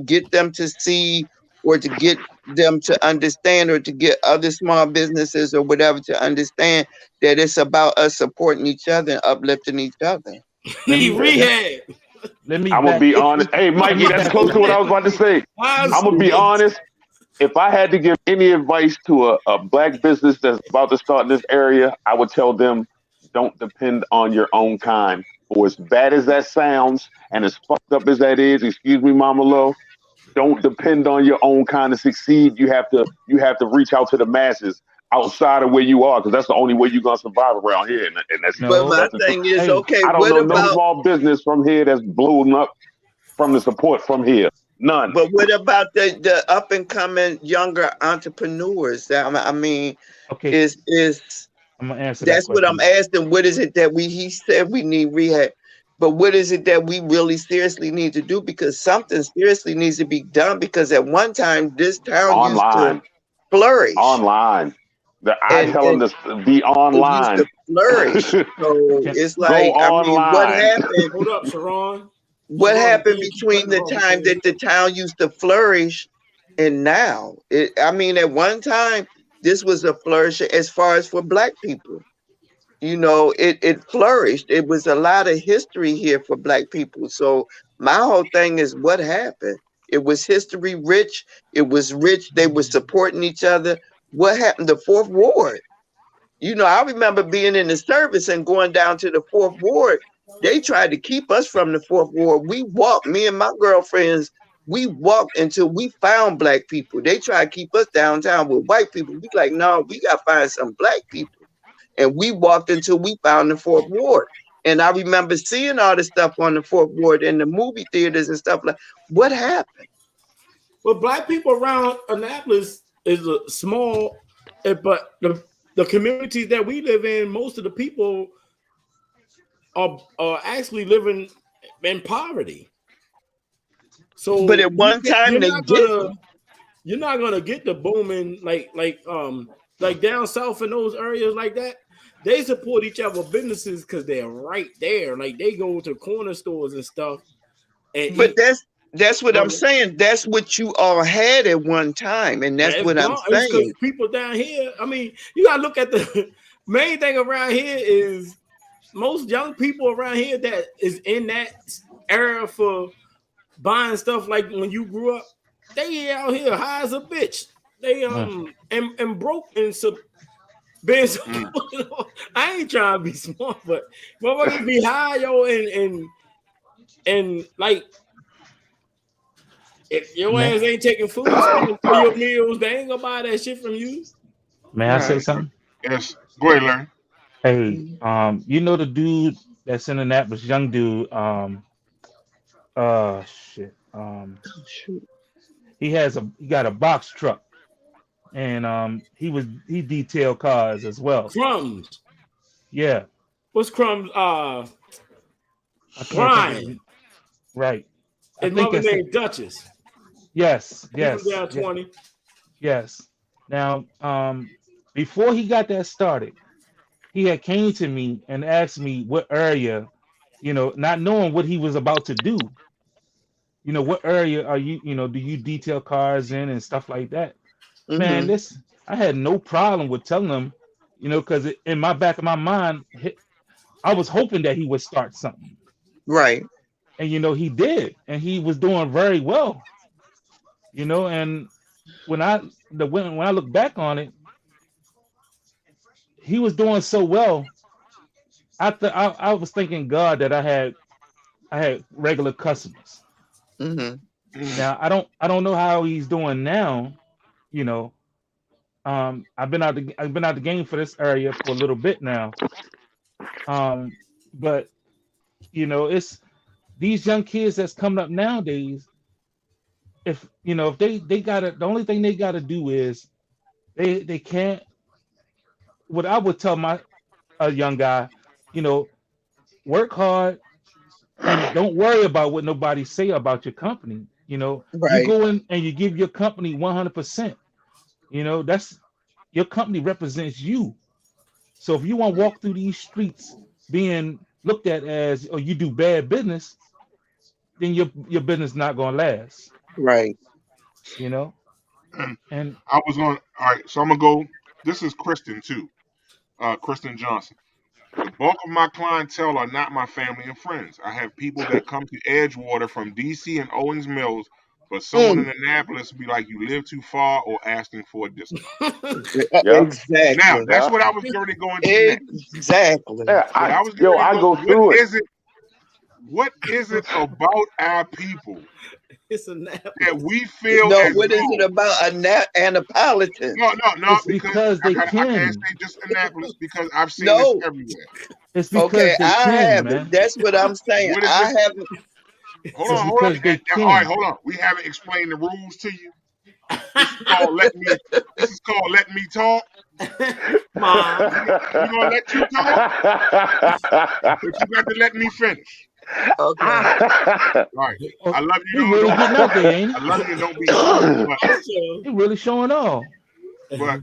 get them to see, or to get them to understand, or to get other small businesses or whatever to understand that it's about us supporting each other and uplifting each other. Rehab. I'm gonna be honest. Hey, Mikey, that's close to what I was about to say. I'm gonna be honest. If I had to give any advice to a black business that's about to start in this area, I would tell them, don't depend on your own kind. For as bad as that sounds, and as fucked up as that is, excuse me, Mama Lo, don't depend on your own kind to succeed. You have to reach out to the masses outside of where you are, because that's the only way you're gonna survive around here. And that's but my thing is, okay, I don't know no small business from here that's blown up from the support from here. None. But what about the up and coming younger entrepreneurs? I mean, okay, is I'm gonna answer that's that what I'm asking. What is it that he said we need rehab, but what is it that we really seriously need to do? Because something seriously needs to be done, because at one time this town used to flourish. Online. I tell them to be online. Used to flourish. So it's like, I mean, what happened? Hold up, Sharon. What happened between the time that the town used to flourish and now? At one time, this was a flourish as far as for black people. It flourished. It was a lot of history here for black people. So my whole thing is, what happened? It was history rich. It was rich. They were supporting each other. What happened? The Fourth Ward. I remember being in the service and going down to the Fourth Ward. They tried to keep us from the Fourth Ward. We walked, me and my girlfriends, we walked until we found black people. They tried to keep us downtown with white people. We like, no, we got to find some black people. And we walked until we found the Fourth Ward. And I remember seeing all the stuff on the Fourth Ward in the movie theaters and stuff like. What happened? Well, black people around Annapolis is a small, but the communities that we live in, most of the people are actually living in poverty. So, but at one time you're not gonna get the booming like down south in those areas like that. They support each other businesses because they're right there. Like they go to corner stores and stuff. But that's what I'm saying. That's what you all had at one time, and that's what I'm saying. People down here. I mean, you gotta look at the main thing around here is most young people around here that is in that era for buying stuff like when you grew up, they out here high as a bitch. They and broke and being I ain't trying to be smart, but motherfuckers be high, yo, and like if your ass ain't taking food for your meals, they ain't gonna buy that shit from you. May I say something? Yes, go ahead, Larry. Hey, the dude that's in Annapolis, young dude, he got a box truck and he detailed cars as well. Crumbs. Yeah. What's Crumbs? I can't think of it. Ryan. Right. His mother named Duchess. Yes. He was down 20. Yes. Now, before he got that started, he had came to me and asked me what area, not knowing what he was about to do. What area are you, do you detail cars in and stuff like that? Man, I had no problem with telling him, because in my back of my mind, I was hoping that he would start something. Right. And he did, and he was doing very well. And when I look back on it, he was doing so well. I was thanking God that I had regular customers. Now I don't know how he's doing now. I've been out the game for this area for a little bit now. But it's these young kids that's coming up nowadays. If they gotta, the only thing they gotta do is they can't. What I would tell a young guy, work hard and don't worry about what nobody say about your company. You go in and you give your company 100%. That's your company represents you. So if you want to walk through these streets being looked at as, oh, you do bad business, then your business not gonna last. Right. And I was on. All right, so I'm gonna go. This is Kristen too. Kristen Johnson. The bulk of my clientele are not my family and friends. I have people that come to Edgewater from DC and Owings Mills, but someone in Annapolis be like, "You live too far," or asking for a discount. Exactly. Now that's what I was already going to next. Exactly. I go through it. What is it about our people It's Annapolis that we feel? No, what is it about Annapolitan? No, it's because they I can't can. say just Annapolis because I've seen this everywhere. It's because they can, man. That's what I'm saying. I haven't. Hold on. All right, hold on. We haven't explained the rules to you. This is called let me talk. Mom. We're gonna let you talk, but you got to let me finish. Okay. All right. I love you. You really getting out there, ain't I love you. Don't be shy. You really showing off. But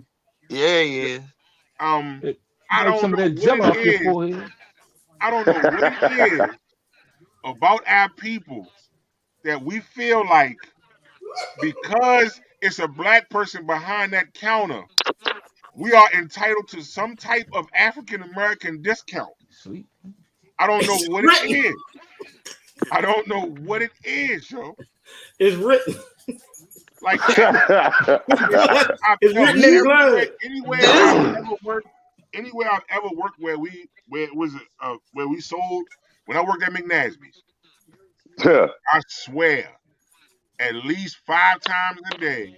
yeah. I don't some know of that gel what off your forehead. I don't know what it is about our people that we feel like because it's a black person behind that counter, we are entitled to some type of African American discount. Sweet. I don't know what it is. I don't know what it is, yo. It's written. Like anywhere I've ever worked where we sold when I worked at McNasby's. I swear, at least 5 times a day,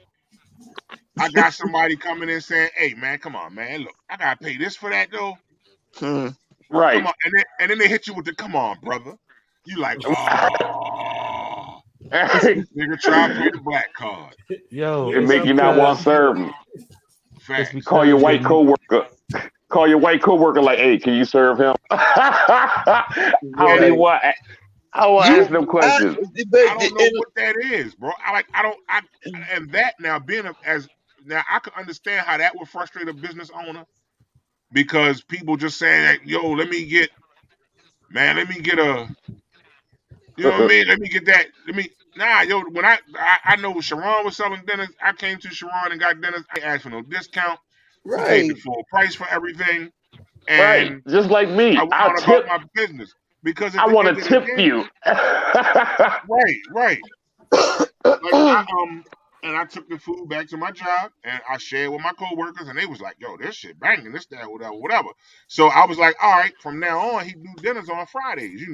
I got somebody coming in saying, "Hey man, come on, man. Look, I gotta pay this for that though." Right. Come on. And then they hit you with the "Come on, brother." You like, oh, nigga, try to pay the black card. Yo, it make you not want to serve them. Call your white coworker. Call your white coworker like, "Hey, can you serve him?" I will ask them questions. I don't know what that is, bro. And that now now I can understand how that would frustrate a business owner because people just saying, "Yo, let me get a." You know what I mean? Let me get that. When I know Sharon was selling dinners, I came to Sharon and got dinners. I asked for no discount. Right. Paid the full price for everything. And right. Just like me. I tip my business because I want to tip you. Right. And I took the food back to my job and I shared with my coworkers and they was like, "Yo, this shit banging, this, that, whatever." So I was like, all right, from now on, he do dinners on Fridays,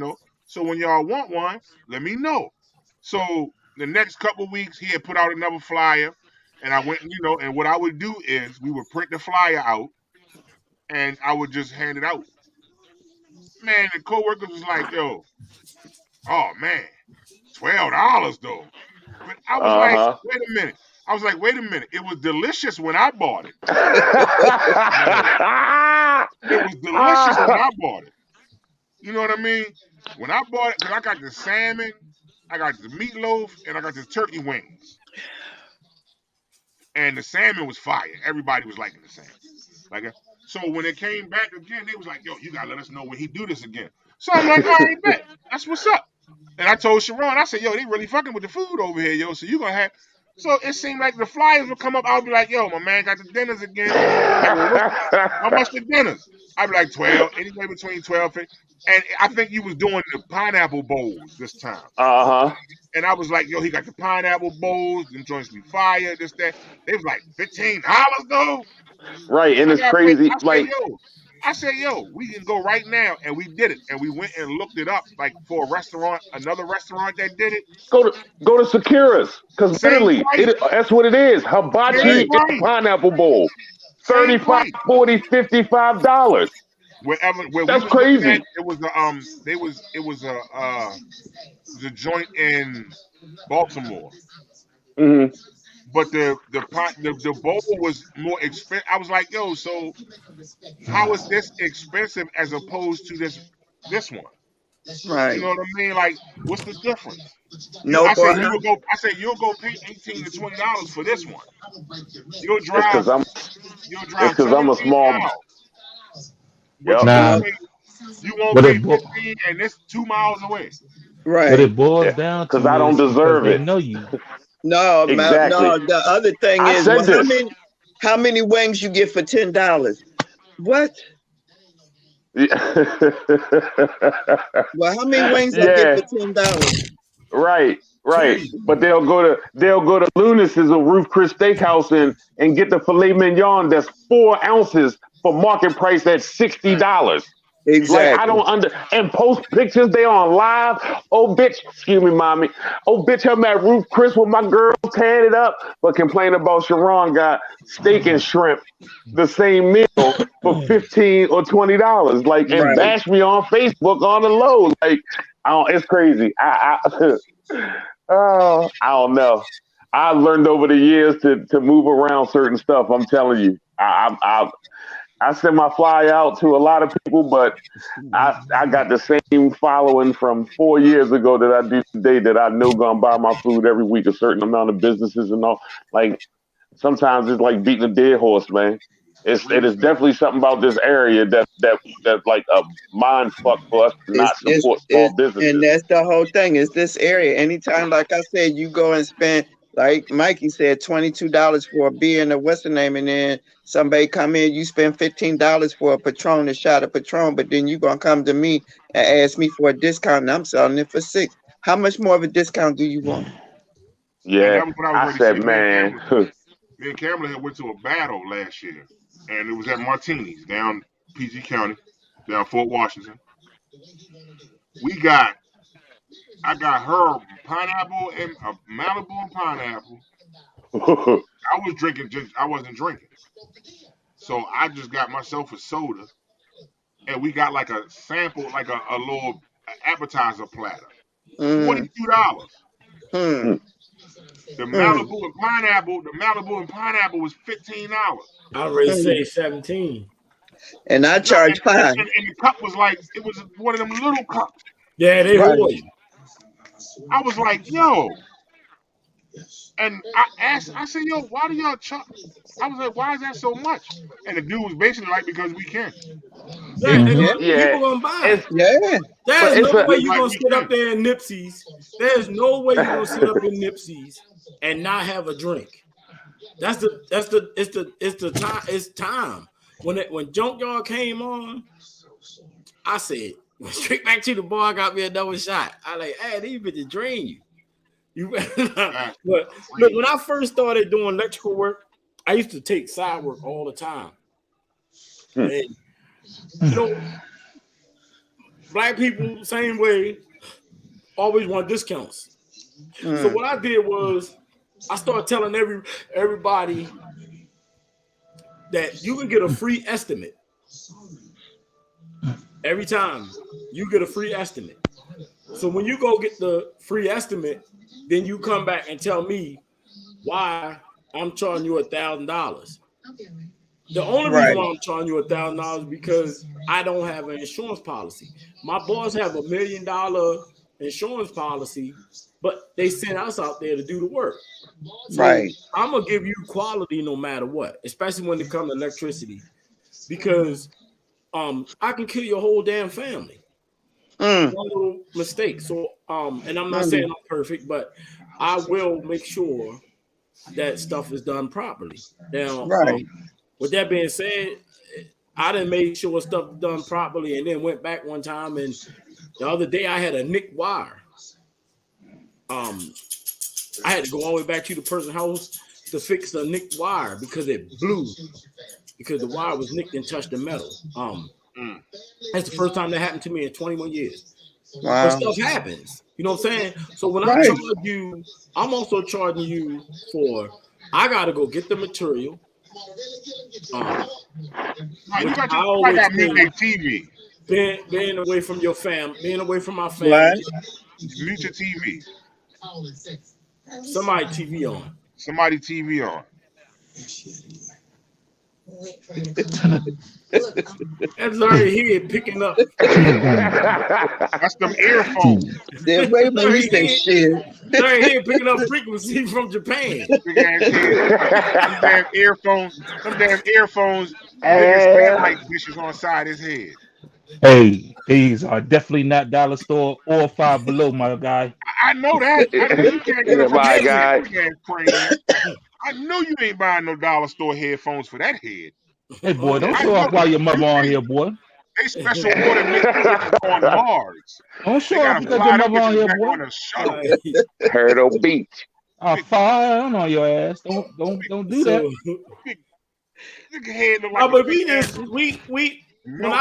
So when y'all want one, let me know. So the next couple weeks, he had put out another flyer, and I went, and what I would do is we would print the flyer out, and I would just hand it out. Man, the coworkers was like, "Yo, oh man, $12 though." But I was like, wait a minute. I was like, wait a minute. It was delicious when I bought it. It was delicious when I bought it. You know what I mean? When I bought it, because I got the salmon, I got the meatloaf, and I got the turkey wings. And the salmon was fire. Everybody was liking the salmon. So when it came back again, they was like, yo, you gotta let us know when he do this again. So I'm like, all right, bet. That's what's up. And I told Sharon, I said, yo, they really fucking with the food over here, yo. So you gonna have. So it seemed like the flyers would come up. I would be like, yo, my man got the dinners again. How much the dinners? I'd be like 12, anywhere between 12 and. And I think you was doing the pineapple bowls this time. And I was like, yo, he got the pineapple bowls. Them joints be fire. This, that. They was like $15 though. Right, and it's crazy. I said, yo, we can go right now, and we did it, and we went and looked it up, like for a restaurant, another restaurant that did it. Go to Sakura's, because literally, that's what it is. Hibachi and pineapple bowl, $35, $40, $55. Where that's crazy. At, it was the joint in Baltimore. Mm-hmm. But the bowl was more expensive. I was like, yo, so how is this expensive as opposed to this one? Right. You know what I mean? Like, what's the difference? No, I said you'll go pay $18 to $20 for this one. You'll drive. Because I'm a small. But you won't pay 15, and it's 2 miles away. Right. But it boils down to because I don't deserve it. They know you. No, exactly. No. The other thing is, how many wings you get for $10? What? Well, how many wings I get for $10? Right. But they'll go to Lunis's or Ruth Chris Steakhouse and get the filet mignon that's 4 ounces for market price at $60. Exactly. Like, I don't and post pictures. They on live. Oh, bitch. Excuse me, mommy. Oh, bitch. I'm at Ruth Chris with my girl tearing it up, but complain about Sharon got steak and shrimp, the same meal for $15 or $20. Like, and bash me on Facebook on the low. Like, it's crazy. I don't know. I've learned over the years to move around certain stuff. I'm telling you, I send my fly out to a lot of people, but I got the same following from 4 years ago that I do today that I know gonna buy my food every week. A certain amount of businesses and all. Like, sometimes it's like beating a dead horse, man. It is definitely something about this area that like a mind fuck for us to not support small businesses. And that's the whole thing. Is this area? Anytime, like I said, you go and spend, like Mikey said, $22 for a beer and a what's the name, and then somebody come in, you spend $15 for a Patron, a shot of Patron, but then you gonna come to me and ask me for a discount, and I'm selling it for $6. How much more of a discount do you want? Yeah, I said, man. Me and Cameron had went to a battle last year, and it was at Martini's down PG County, down Fort Washington. I got her pineapple and Malibu and pineapple. I wasn't drinking. So I just got myself a soda, and we got like a sample, like a little appetizer platter. $42. The Malibu and pineapple was $15. I already say 17. And I charge $5. And the cup was like, it was one of them little cups. Yeah, they hold you. I was like, yo. And I said, yo, why do y'all charge? I was like, why is that so much? And the dude was basically like, because we can. People gonna buy it. Yeah. There's no way you're gonna sit up there in Nipsey's. There's no way you're gonna sit up in Nipsey's and not have a drink. It's time. When Junkyard came on, I said, straight back to the bar, I got me another shot. I like, hey, these bitches drain you. But look, when I first started doing electrical work, I used to take side work all the time. And black people, same way, always want discounts. So what I did was I started telling everybody that you can get a free estimate. Every time you get a free estimate. So when you go get the free estimate, then you come back and tell me why I'm charging you $1,000. The only reason why I'm charging you $1,000 is because I don't have an insurance policy. My boss have $1 million insurance policy, but they send us out there to do the work. So I'm gonna give you quality no matter what, especially when it comes to electricity, because I can kill your whole damn family. One little mistake. So and I'm not saying I'm perfect, but I will make sure that stuff is done properly. Now, with that being said, I done made sure stuff done properly, and then went back one time, and the other day I had a nicked wire. I had to go all the way back to the person's house to fix the nicked wire because it blew, because the wire was nicked and touched the metal. That's the first time that happened to me in 21 years. But stuff happens. You know what I'm saying? So when I charge you, I'm also charging you for, I got to go get the material. You got midnight TV. Being away from your family, being away from my family. Mute your TV. Somebody TV on. Somebody TV on. That's Larry here picking up. That's them earphones. Wait a minute, he say shit. Larry here picking up frequency from Japan. Big ass head. Them damn earphones. Biggest like dishes on the side of his head. Hey, these are definitely not dollar store or Five Below, my guy. I know that. I know you can't get it from that head. I know you ain't buying no dollar store headphones for that head. Hey, boy, don't show off while your mother on here, boy. They special order made on Mars. Don't show off because your mother on here, boy. Hurdle Beach. I'll fire on your ass. Don't do that. But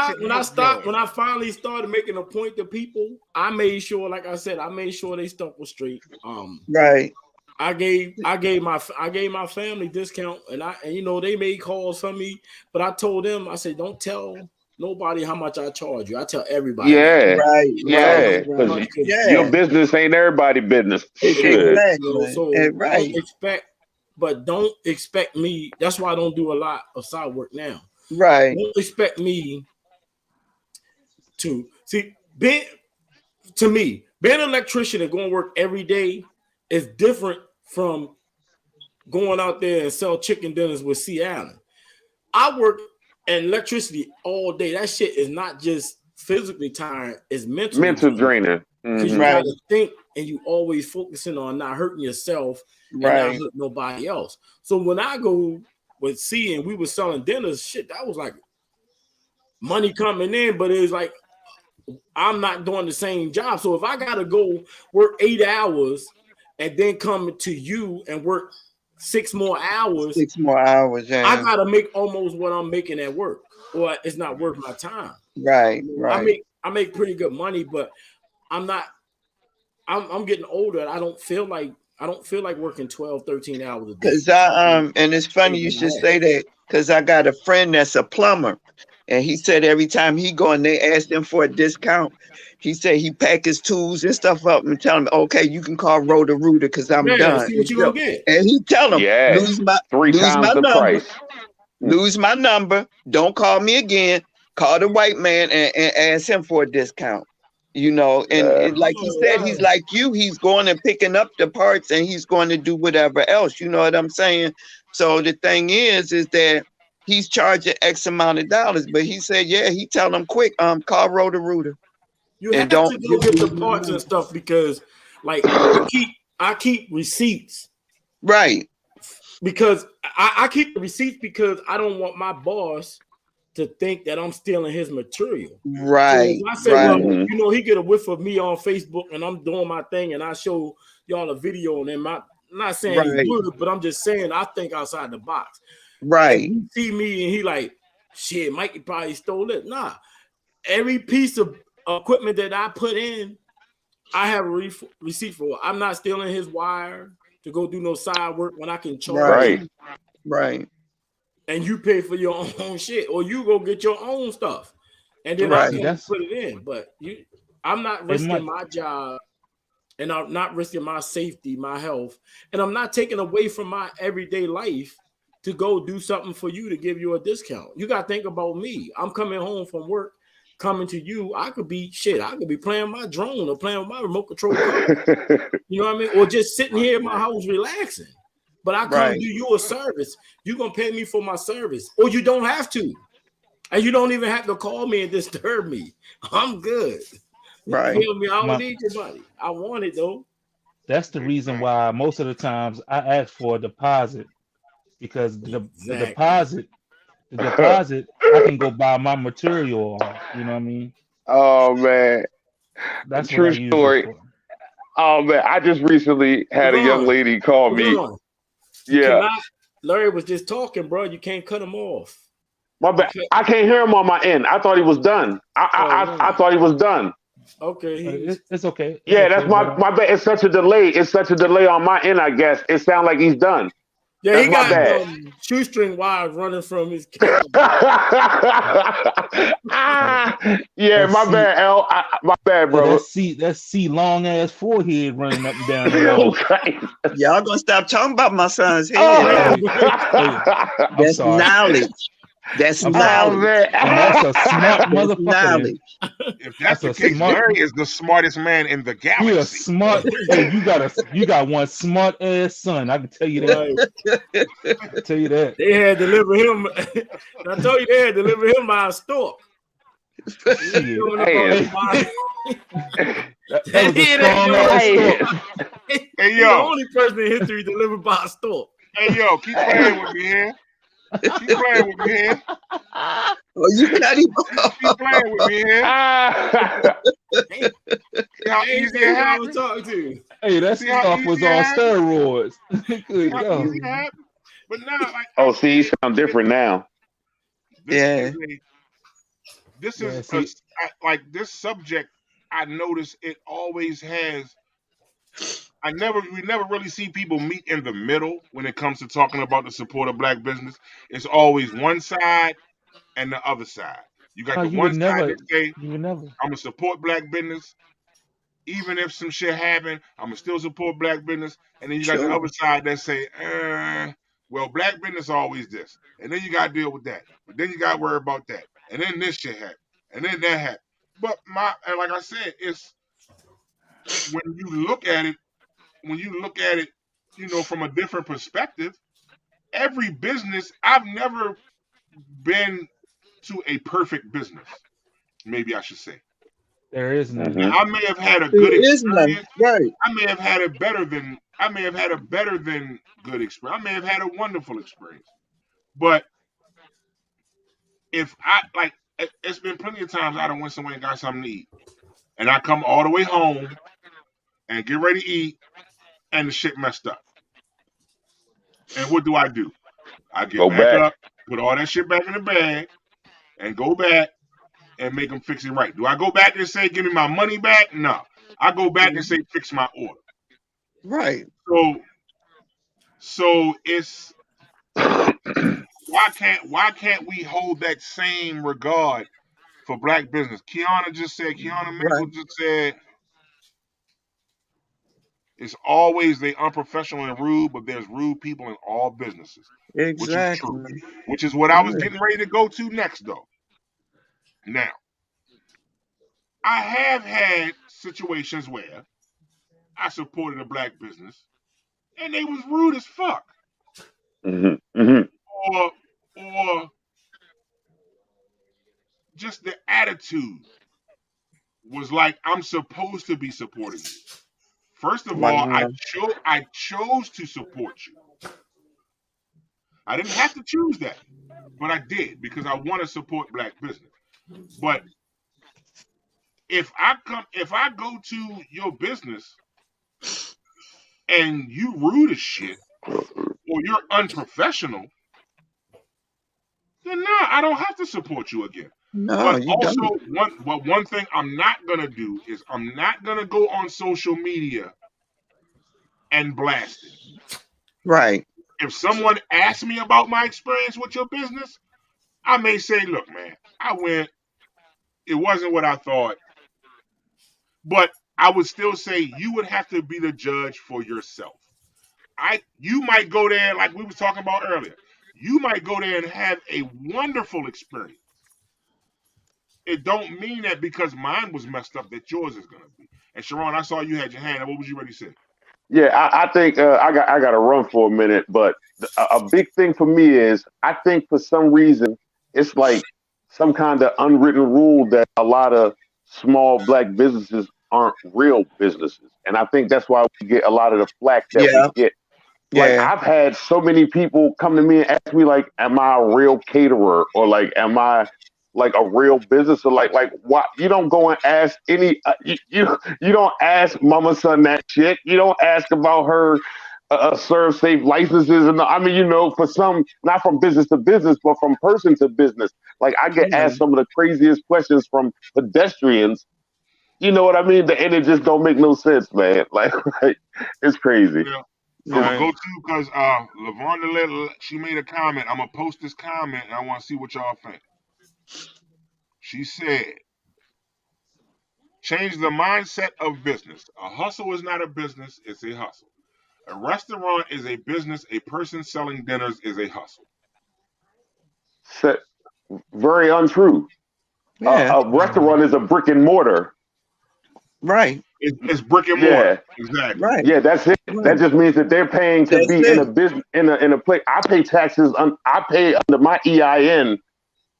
when I finally started making a point to people, I made sure, like I said, they stuff was straight. I gave my family discount, and you know, they made calls from me, but I told them, I said, don't tell nobody how much I charge you. I tell everybody. Your business ain't everybody's business. Don't expect me. That's why I don't do a lot of side work now. Don't expect me to being an electrician and going to work every day is different from going out there and sell chicken dinners with C. Allen. I work in electricity all day. That shit is not just physically tiring, it's mental drainer. Because you gotta think, and you always focusing on not hurting yourself and not hurting nobody else. So when I go with C and we were selling dinners, shit, that was like money coming in, but it was like I'm not doing the same job. So if I gotta go work 8 hours and then come to you and work 6 more hours. I gotta make almost what I'm making at work, or it's not worth my time. Right. I make pretty good money, but I'm getting older. I don't feel like working 12, 13 hours a day. Cause and it's funny you should say that, because I got a friend that's a plumber, and he said every time he go and they ask him for a discount, he said he pack his tools and stuff up and tell him, okay, you can call Roto-Rooter because I'm done. See what you gonna get. And he tell him, lose my price. Lose my number. Don't call me again. Call the white man and ask him for a discount. You know, and like he said, he's like you. He's going and picking up the parts, and he's going to do whatever else. You know what I'm saying? So the thing is that he's charging X amount of dollars, but he said, he tell them quick, call Roto-Rooter. You have to go get the parts and stuff, because like I keep receipts. Right. Because I keep the receipts because I don't want my boss to think that I'm stealing his material. Right. So I say, well, you know, he get a whiff of me on Facebook and I'm doing my thing and I show y'all a video and then I'm not saying he's good, but I'm just saying I think outside the box. Right. He see me and he like, shit, Mikey probably stole it. Nah. Every piece of equipment that I put in, I have a receipt for. I'm not stealing his wire to go do no side work when I can charge. Right. And you pay for your own shit, or you go get your own stuff, and then I can put it in. But I'm not risking my job and I'm not risking my safety, my health, and I'm not taking away from my everyday life to go do something for you to give you a discount. You got to think about me. I'm coming home from work, coming to you. I could be playing my drone or playing with my remote control car. You know what I mean? Or just sitting here in my house relaxing. But I come do you a service. You're going to pay me for my service. Or you don't have to. And you don't even have to call me and disturb me. I'm good. Right. You feel me? I don't need your money. I want it, though. That's the reason why most of the times I ask for a deposit, because the deposit, I can go buy my material off. You know what I mean? Oh man, that's true story. Oh man, I just recently had a young lady call me. Yeah, Larry was just talking, bro. You can't cut him off. My bad. I can't hear him on my end. I thought he was done. I thought he was done. Okay, it's okay. Yeah, that's my bad. It's such a delay. It's such a delay on my end. I guess it sounds like he's done. Yeah, he got shoestring wires running from his camera. Yeah, my bad, L. My bad, bro. That's C long ass forehead running up and down the wall. Y'all gonna stop talking about my son's head? That's knowledge. That's knowledge. And that's a smart motherfucker. Knowledge. If that's the case, Larry is the smartest man in the galaxy. You're smart. Hey, you got one smart ass son. I can tell you that. I can tell you that. They had to deliver him. I told you they had to deliver him by a stork. Hey, yo, the only person in history delivered by a stork. Hey, yo, keep playing with me here. Keep playing with me here. Oh, you got him. Keep playing with me here. See how easy it happened? Hey, that stuff was on steroids. But now, like, oh, see, you sound different now. This is like this subject. I notice it always has. We never really see people meet in the middle when it comes to talking about the support of black business. It's always one side and the other side. You got the one side that say, I'm gonna support black business, even if some shit happen, I'm gonna still support black business. And then you got the other side that say, well, black business always this, and then you gotta deal with that, but then you gotta worry about that, and then this shit happened, and then that happened. But like I said, it's when you look at it, you know, from a different perspective, every business, I've never been to a perfect business. Maybe I should say. There is none. I may have had a good experience. Right. I may have had a better than good experience. I may have had a wonderful experience. But if it's been plenty of times I done went somewhere and got something to eat. And I come all the way home and get ready to eat, and the shit messed up. And what do? I get back up, put all that shit back in the bag, and go back and make them fix it right. Do I go back and say, give me my money back? No. I go back and say, fix my order. Right. So it's why can't we hold that same regard for black business? Kiana Maple just said, it's always they unprofessional and rude, but there's rude people in all businesses. Exactly. Which is what I was getting ready to go to next, though. Now, I have had situations where I supported a black business and they was rude as fuck. Or just the attitude was like, I'm supposed to be supporting you. First of all, I chose to support you. I didn't have to choose that, but I did because I want to support black business. But if I go to your business and you rude as shit or you're unprofessional, then I don't have to support you again. No, but also one thing I'm not gonna do is I'm not gonna go on social media and blast it. Right. If someone asks me about my experience with your business, I may say, look, man, I went, it wasn't what I thought. But I would still say you would have to be the judge for yourself. You might go there like we was talking about earlier. You might go there and have a wonderful experience. It don't mean that because mine was messed up that yours is gonna be. And Sharon, I saw you had your hand. What was you ready to say? Yeah, I think I got to run for a minute, but a big thing for me is I think for some reason it's like some kind of unwritten rule that a lot of small black businesses aren't real businesses, and I think that's why we get a lot of the flack that we get. Like I've had so many people come to me and ask me like, "Am I a real caterer?" or like, "Am I like a real business?" or like why you don't go and ask any you don't ask Mama Son that shit. You don't ask about her serve safe licenses and I mean for some not from business to business but from person to business. Like I get asked some of the craziest questions from pedestrians. You know what I mean? And it just don't make no sense, man. Like it's crazy. Yeah. So I'm gonna go to because LaVonda she made a comment. I'm gonna post this comment and I want to see what y'all think. She said, change the mindset of business. A hustle is not a business, it's a hustle. A restaurant is a business. A person selling dinners is a hustle. Very untrue. Yeah. A restaurant is a brick and mortar. Right. It's brick and mortar. Exactly. Right. Yeah, that's it. Right. That just means that they're paying to be in a business in a place. I pay taxes. I pay under my EIN.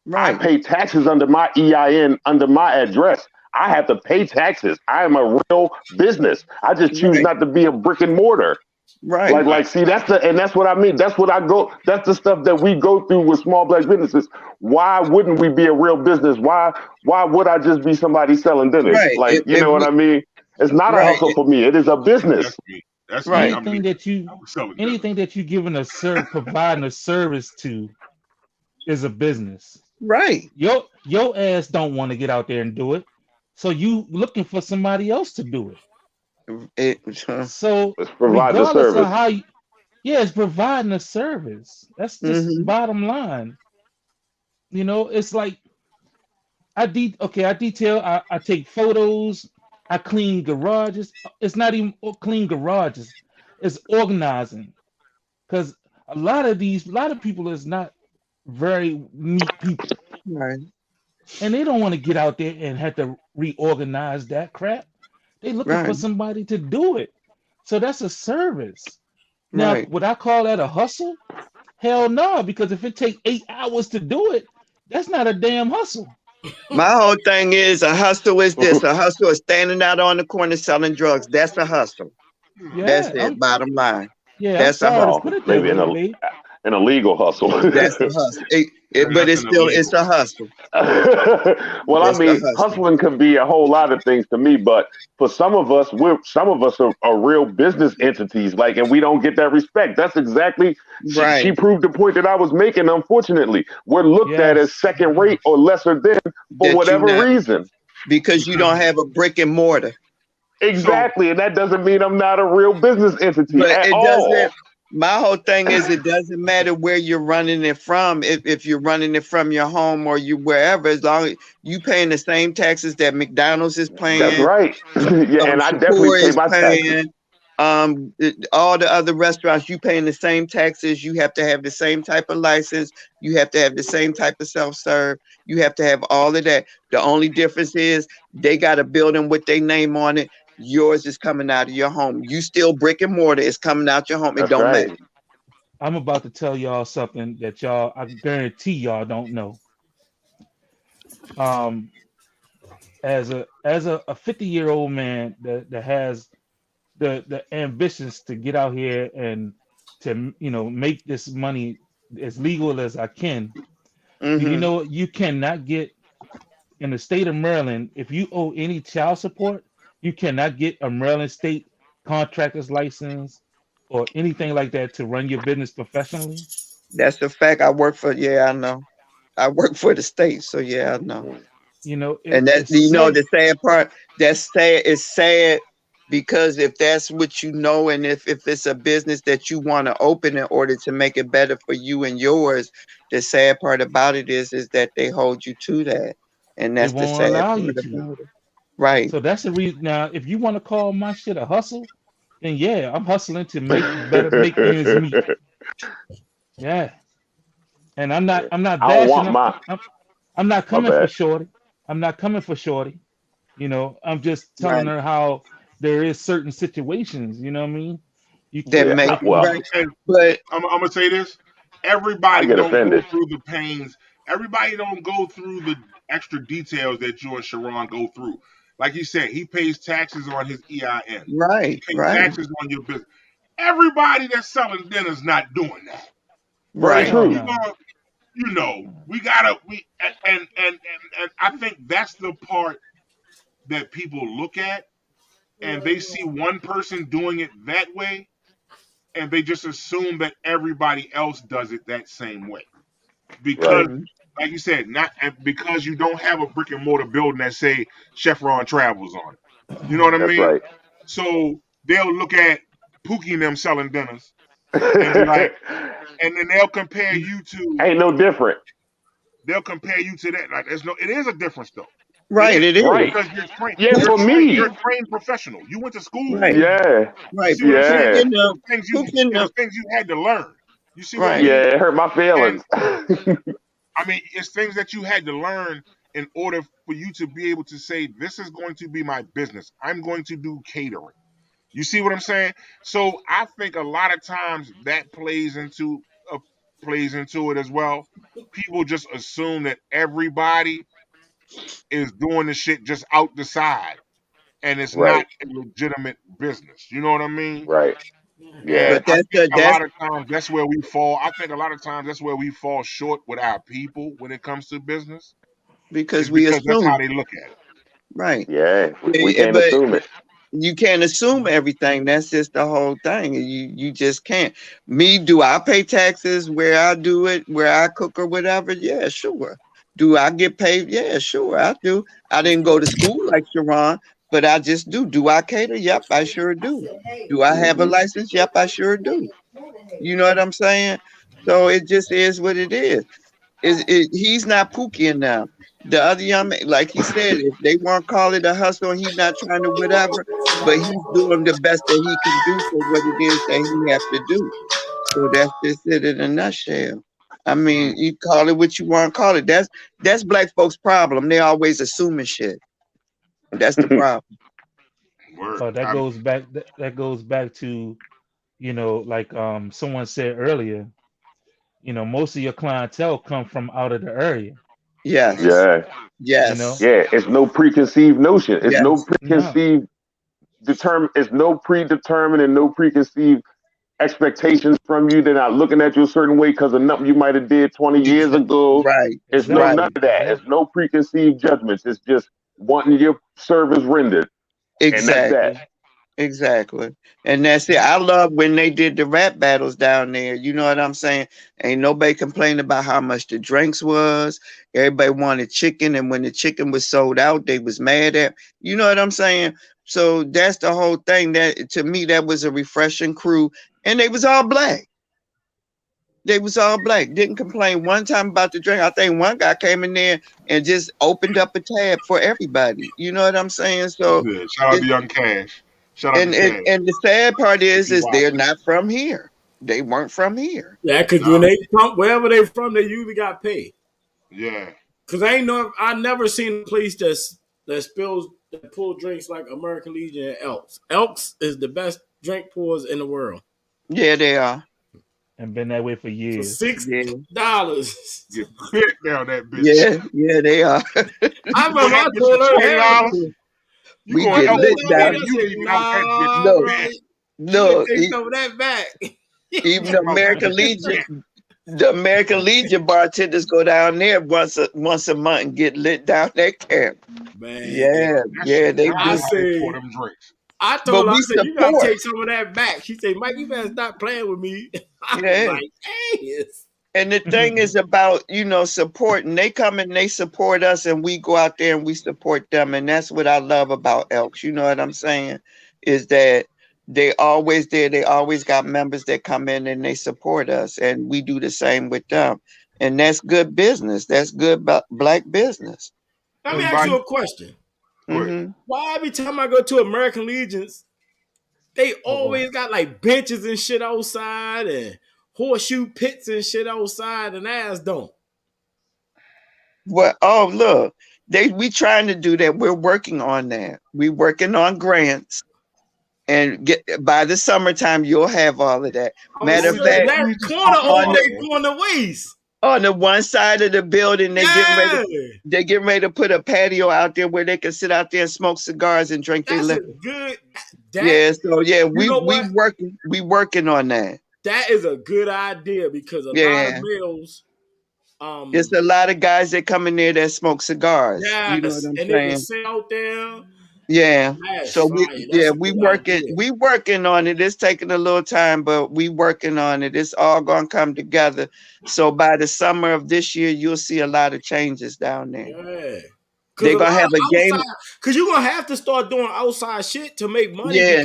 Right. I pay taxes under my EIN under my address. I have to pay taxes. I am a real business. I just choose not to be a brick and mortar. Right. Like see, that's what I mean. That's what I go. That's the stuff that we go through with small black businesses. Why wouldn't we be a real business? Why would I just be somebody selling dinners? Right. Like you know what I mean? It's not a hustle for me. It is a business. That's right. Anything that you giving providing a service to is a business. Right. Your ass don't want to get out there and do it, so you looking for somebody else to do it. So it's provide the service. Of how it's providing a service. That's just bottom line. It's like I detail. I take photos. I clean garages. It's not even clean garages. It's organizing, because a lot of people is not very neat people, right? And they don't want to get out there and have to reorganize that crap. They looking for somebody to do it. So that's a service. Now, would I call that a hustle? Hell no, because if it take 8 hours to do it, that's not a damn hustle. My whole thing is a hustle is this. A hustle is standing out on the corner selling drugs. That's a hustle. Yeah, that's it. Bottom line. Yeah, that's a hustle. Maybe an illegal hustle. That's a hustle. But it's a hustle. Well, that's I mean, hustling could be a whole lot of things to me, but for some of us are real business entities, and we don't get that respect. That's exactly she proved the point that I was making. Unfortunately, we're looked at as second rate or lesser than for whatever reason. Because you don't have a brick and mortar. Exactly, and that doesn't mean I'm not a real business entity at all. My whole thing is it doesn't matter where you're running it from. If you're running it from your home or you wherever, as long as you paying the same taxes that McDonald's is paying. That's right. And I definitely pay my taxes. All the other restaurants, you paying the same taxes. You have to have the same type of license. You have to have the same type of self-serve. You have to have all of that. The only difference is they got a building with their name on it. Yours is coming out of your home. You still brick and mortar. It's coming out your home. It don't matter. I'm about to tell y'all something that I guarantee y'all don't know. As a 50-year-old man that has the ambitions to get out here and to make this money as legal as I can. You cannot get in the state of Maryland, if you owe any child support, you cannot get a Maryland state contractor's license or anything like that to run your business professionally. That's the fact. I work for I know. I work for the state, so I know. And that's the sad part. That's sad. It's sad because if that's what and if it's a business that you want to open in order to make it better for you and yours, the sad part about it is that they hold you to that, and that's the sad part about it. Right. So that's the reason. Now, if you want to call my shit a hustle, then yeah, I'm hustling to make ends meet. Yeah, and I'm not I don't bashing. want my I'm not my coming for bad. shorty. I'm not coming for shorty. You know, I'm just telling Right. her how there is certain situations. You know what I mean? You That Yeah, make well, right. And But I'm gonna say this: I everybody get don't go offended. through the pains. Everybody don't go through the extra details that you and Sharon go through. Like he said, he pays taxes on his EIN. He right, pays right, taxes on your business. Everybody that's selling dinner's not doing that. Very right. hell true. We no. gonna, you know, we gotta we and I think that's the part that people look at and they see one person doing it that way and they just assume that everybody else does it that same way because Right. Mhm. like you said not because you don't have a brick and mortar building that say Chevron Travels on it, you know what I That's mean? right. So they'll look at Pookie and them selling dinners and be like, and then they'll compare you to Ain't no different. that. Like there's no, it is a difference though. It Right, is it is. Right. because Yeah, for you're me. a trained professional. You went to school. Right, Yeah. You right. see what I'm saying? Yeah. Who can It was things you had to learn. You see what I right. Yeah. mean? It hurt my And feelings. I mean, it's things that you had to learn in order for you to be able to say, this is going to be my business. I'm going to do catering. You see what I'm saying? So I think a lot of times that plays into it as well. People just assume that everybody is doing the shit just out the side, and it's Right. not a legitimate business. You know what I mean? Right. Yeah. And But I that's think a that's lot of times that's where we fall. I think a lot of times that's where we fall short with our people when it comes to business, is because we because that's how assume. they look at it. Right. Yeah. We Yeah, can't but assume it. you can't assume everything. That's just the whole thing. You just can't. Me, do I pay taxes where I do it, where I cook or whatever? Yeah, sure. Do I get paid? Yeah, sure, I do. I didn't go to school like Sharon, but I just do. Do I cater? Yep, I sure do. Do I have a Hmm. license? Yep, I sure do. You know what I'm saying? So it just is what it is. He's not Pookie now. The other young man, like he said, if they want to call it a hustle, and he's not trying to whatever, but he's doing the best that he can do for what it is that he have to do. So that's just it in a nutshell. I mean, Mm, you call it what you want to call it. That's black folks' problem. They always assuming shit. That's the problem. word. But that I, goes back. That goes back to, you know, like someone said earlier. You know, most of your clientele come from out of the area. Yes, yes. Yeah. You know, yes, Yeah. It's no preconceived notion. It's no yes. no, preconceived it's no predetermined and no preconceived expectations from you. They're not looking at you a certain way because of nothing you might have did 20 years Exactly. ago. Right, It's no right. none exactly, of that. It's exactly. no preconceived judgments. It's just wanting your service rendered, and that's that. Exactly. Exactly. And that's it. I love when they did the rap battles down there. You know what I'm saying? Ain't nobody complained about how much the drinks was. Everybody wanted chicken, and when the chicken was sold out, they was mad at. You know what I'm saying? So that's the whole thing. That to me, that was a refreshing crew, and they was all black. They was all black. Didn't complain one time about the drink. I think one guy came in there and just opened up a tab for everybody. You know what I'm saying? So Yeah. Shout out to Young Cash. Shout out to and Cash and the sad part if is you they're watching. not from here. They weren't from here. Yeah, because when Nah. they come, wherever they from, they usually got paid. Yeah. Because I never seen a place that pull drinks like American Legion and Elks. Elks is the best drink pours in the world Yeah, they are. And been that way for for years. Yeah, $6. Get bit down that bitch. yeah, yeah, they are. I You go remember that I bitch told for her $20. hell. You We going get I Elks told lit for that lady, $20? down. I You said, leaving out that bitch nah, No, bit. right. You can no. take some of that back. Even Talking about that bitch bit. The American Legion bartenders go down there once a month and get lit down that camp. Man, Yeah, That yeah, shit they I nice do. how they pour say, them drinks. I But told her, I we said, you gotta support. take some of that back. She said, Mike, you better stop playing with me. I was Yeah. like, yes. And the thing is about, supporting. They come and they support us and we go out there and we support them. And that's what I love about Elks. You know what I'm saying? Is that they always there. They always got members that come in and they support us. And we do the same with them. And that's good business. That's good black business. Let me And ask by you a question. Mm-hmm. Why every time I go to American Legions, they always got like benches and shit outside and horseshoe pits and shit outside, and ours don't. Well, oh look, we trying to do that. We're working on that. We're working on grants, and by the summertime you'll have all of that. Matter of fact, that corner all day corner waste. On the one side of the building, they getting ready to put a patio out there where they can sit out there and smoke cigars and drink their liquor. Good. We working on that. That is a good idea because a lot of males. There's a lot of guys that come in there that smoke cigars. Yeah, you know what I'm saying? They can sit out there. Yeah. So we working on it. It's taking a little time, but we working on it. It's all gonna come together. So by the summer of this year, you'll see a lot of changes down there. Yeah. They're gonna have a game because you're gonna have to start doing outside shit to make money. Yeah,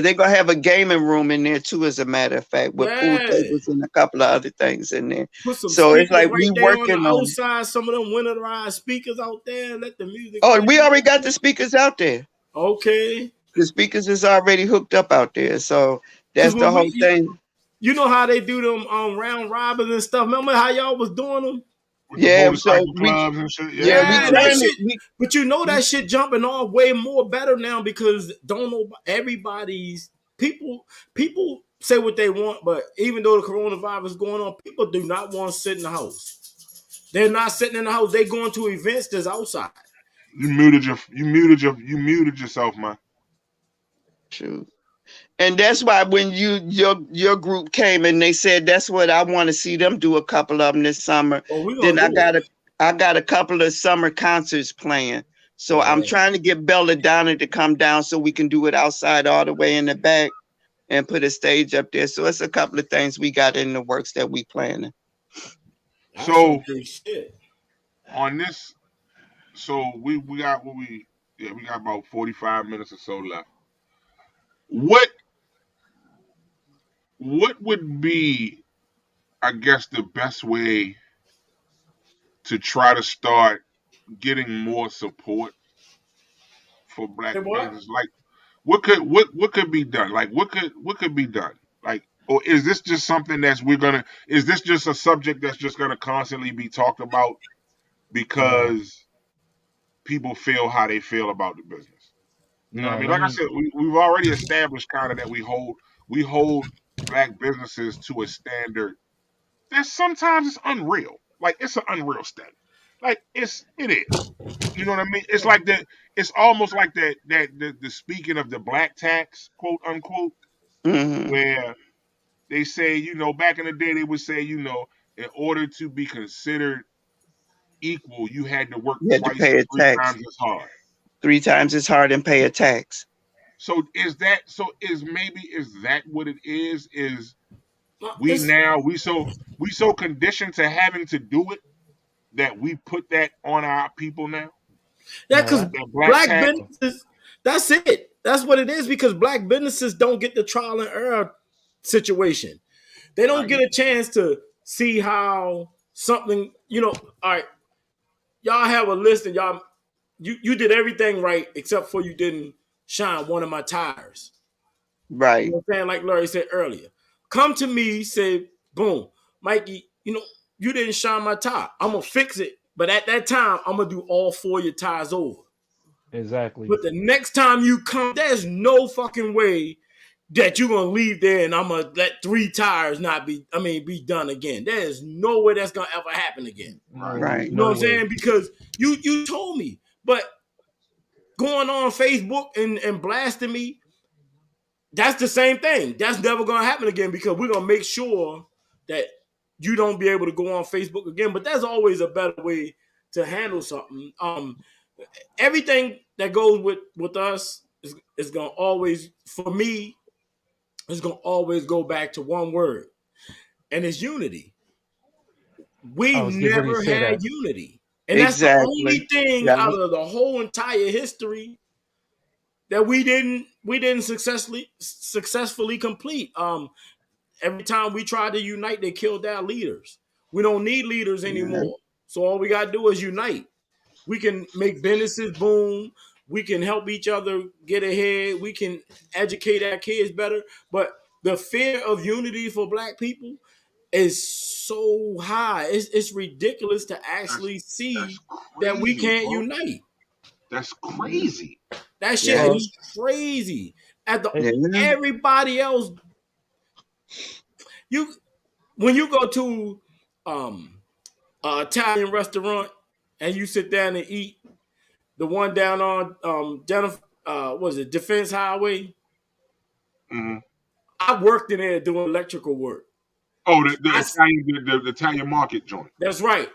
they're gonna have a gaming room in there too, as a matter of fact, with pool tables and a couple of other things in there. So it's like we working on outside some of them winterized speakers out there. Let the music. Oh, we already got the speakers out there. Okay. The speakers is already hooked up out there. So that's the whole thing. You know how they do them round robins and stuff. Remember how y'all was doing them? Yeah, so we but you know that shit jumping on way more better now because don't know everybody's people say what they want, but even though the coronavirus is going on, people do not want to sit in the house. They're not sitting in the house. They going to events that's outside. You muted yourself, man. True. And that's why when your group came and they said that's what I want to see them do a couple of them this summer. Then I got a couple of summer concerts playing. So I'm trying to get Bella Donna to come down so we can do it outside all the way in the back and put a stage up there. So it's a couple of things we got in the works that we planning. So on this, so we got about 45 minutes or so left. What would be, I guess, the best way to try to start getting more support for Black business? Like, what could be done? Like, what could be done? Like, or is this just something is this just a subject that's just gonna constantly be talked about because people feel how they feel about the business? You know what I mean? Like I said, we've already established kind of that we hold Black businesses to a standard that sometimes it's unreal. Like, it's an unreal standard. Like, it is. You know what I mean? It's like that. It's almost like that the speaking of the black tax, quote unquote, where they say, back in the day they would say, in order to be considered equal, you had to work twice or three times as hard. 3 times as hard and pay a tax. So is that what it is? Is we so conditioned to having to do it that we put that on our people now? Yeah, because black businesses, that's it. That's what it is, because Black businesses don't get the trial and error situation. They don't get a chance to see how something, all right, y'all have a list and y'all you did everything right except for you didn't shine one of my tires. Right. You know what I'm saying? Like Larry said earlier. Come to me, say, boom, Mikey, you didn't shine my tire. I'm going to fix it. But at that time, I'm going to do all 4 of your tires over. Exactly. But the next time you come, there's no fucking way that you're going to leave there and I'm going to let 3 tires be done again. There's no way that's going to ever happen again. Right. You know what I'm saying? Because you told me. But going on Facebook and blasting me, that's the same thing. That's never going to happen again, because we're going to make sure that you don't be able to go on Facebook again. But there's always a better way to handle something. Everything that goes with us is going to always, for me, it's going to always go back to one word, and it's unity. We never had unity. And that's the only thing out of the whole entire history that we didn't successfully complete. Every time we tried to unite, they killed our leaders. We don't need leaders anymore. So all we gotta do is unite. We can make businesses boom. We can help each other get ahead. We can educate our kids better. But the fear of unity for Black people is so high. It's ridiculous to actually see that we can't unite. That's crazy. That shit is crazy. Everybody else, when you go to an Italian restaurant and you sit down and eat, the one down on Defense Highway. Mm-hmm. I worked in there doing electrical work. Oh, the Italian market joint. That's right.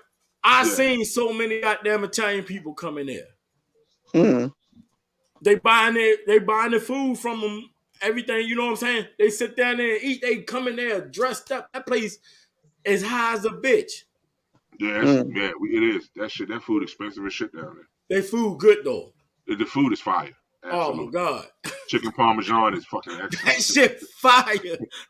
I seen so many goddamn Italian people come in there. Mm-hmm. They buying the food from them, everything, you know what I'm saying? They sit down there and eat, they come in there dressed up. That place is high as a bitch. Yeah, it is. That food expensive as shit down there. They food good though. The food is fire. Absolutely. Oh my God. Chicken Parmesan is fucking excellent. That shit fire.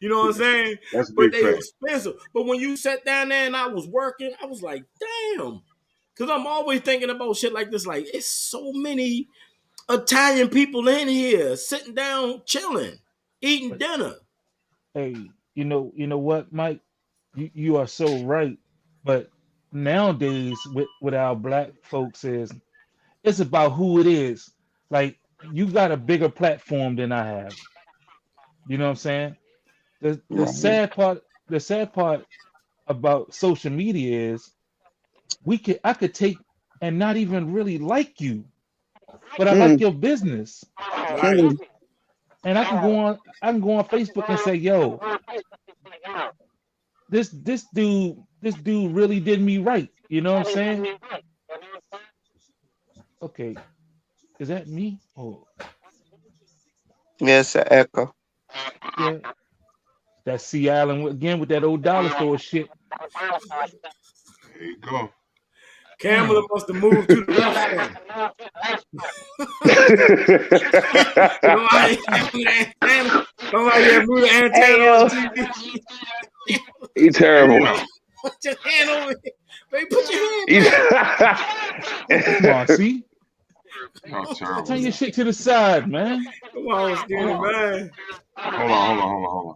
You know what I'm saying? That's but big they fact. expensive. But when you sat down there and I was working, I was like, damn. Because I'm always thinking about shit like this. Like, it's so many Italian people in here sitting down, chilling, eating dinner. Hey, you know what, Mike? You are so right. But nowadays, with our Black folks, it's about who it is. Like, you got a bigger platform than I have. You know what I'm saying? The sad part about social media is I could take and not even really like you, but I like your business. Right. And I can go on Facebook and say, yo, this dude really did me right. You know what I'm saying? Okay. Is that me? Oh. Yes, an echo. Yeah. That's Sea Island again with that old dollar store shit. There you go. Kamala must have moved to the left. Somebody moved the antenna on TV. He's terrible. Put your hand over here. Baby, put your hand Come on, see? Oh, terrible. Turn your shit to the side, man. Come on, skinny man. Hold on.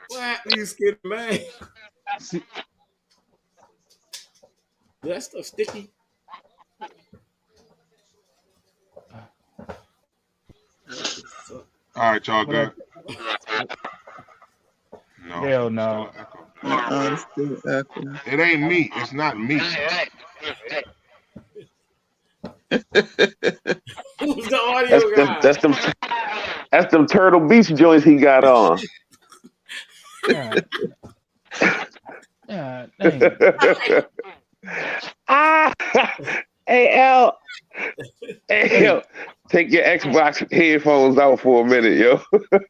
What happened to you, skinny man? See? Is that stuff sticky? All right, y'all good? No. Hell no. It ain't me. It's not me. Who's the audio guy? That's them Turtle Beach joints he got on. Yeah, dang. Hey, L. Take your Xbox headphones out for a minute, yo.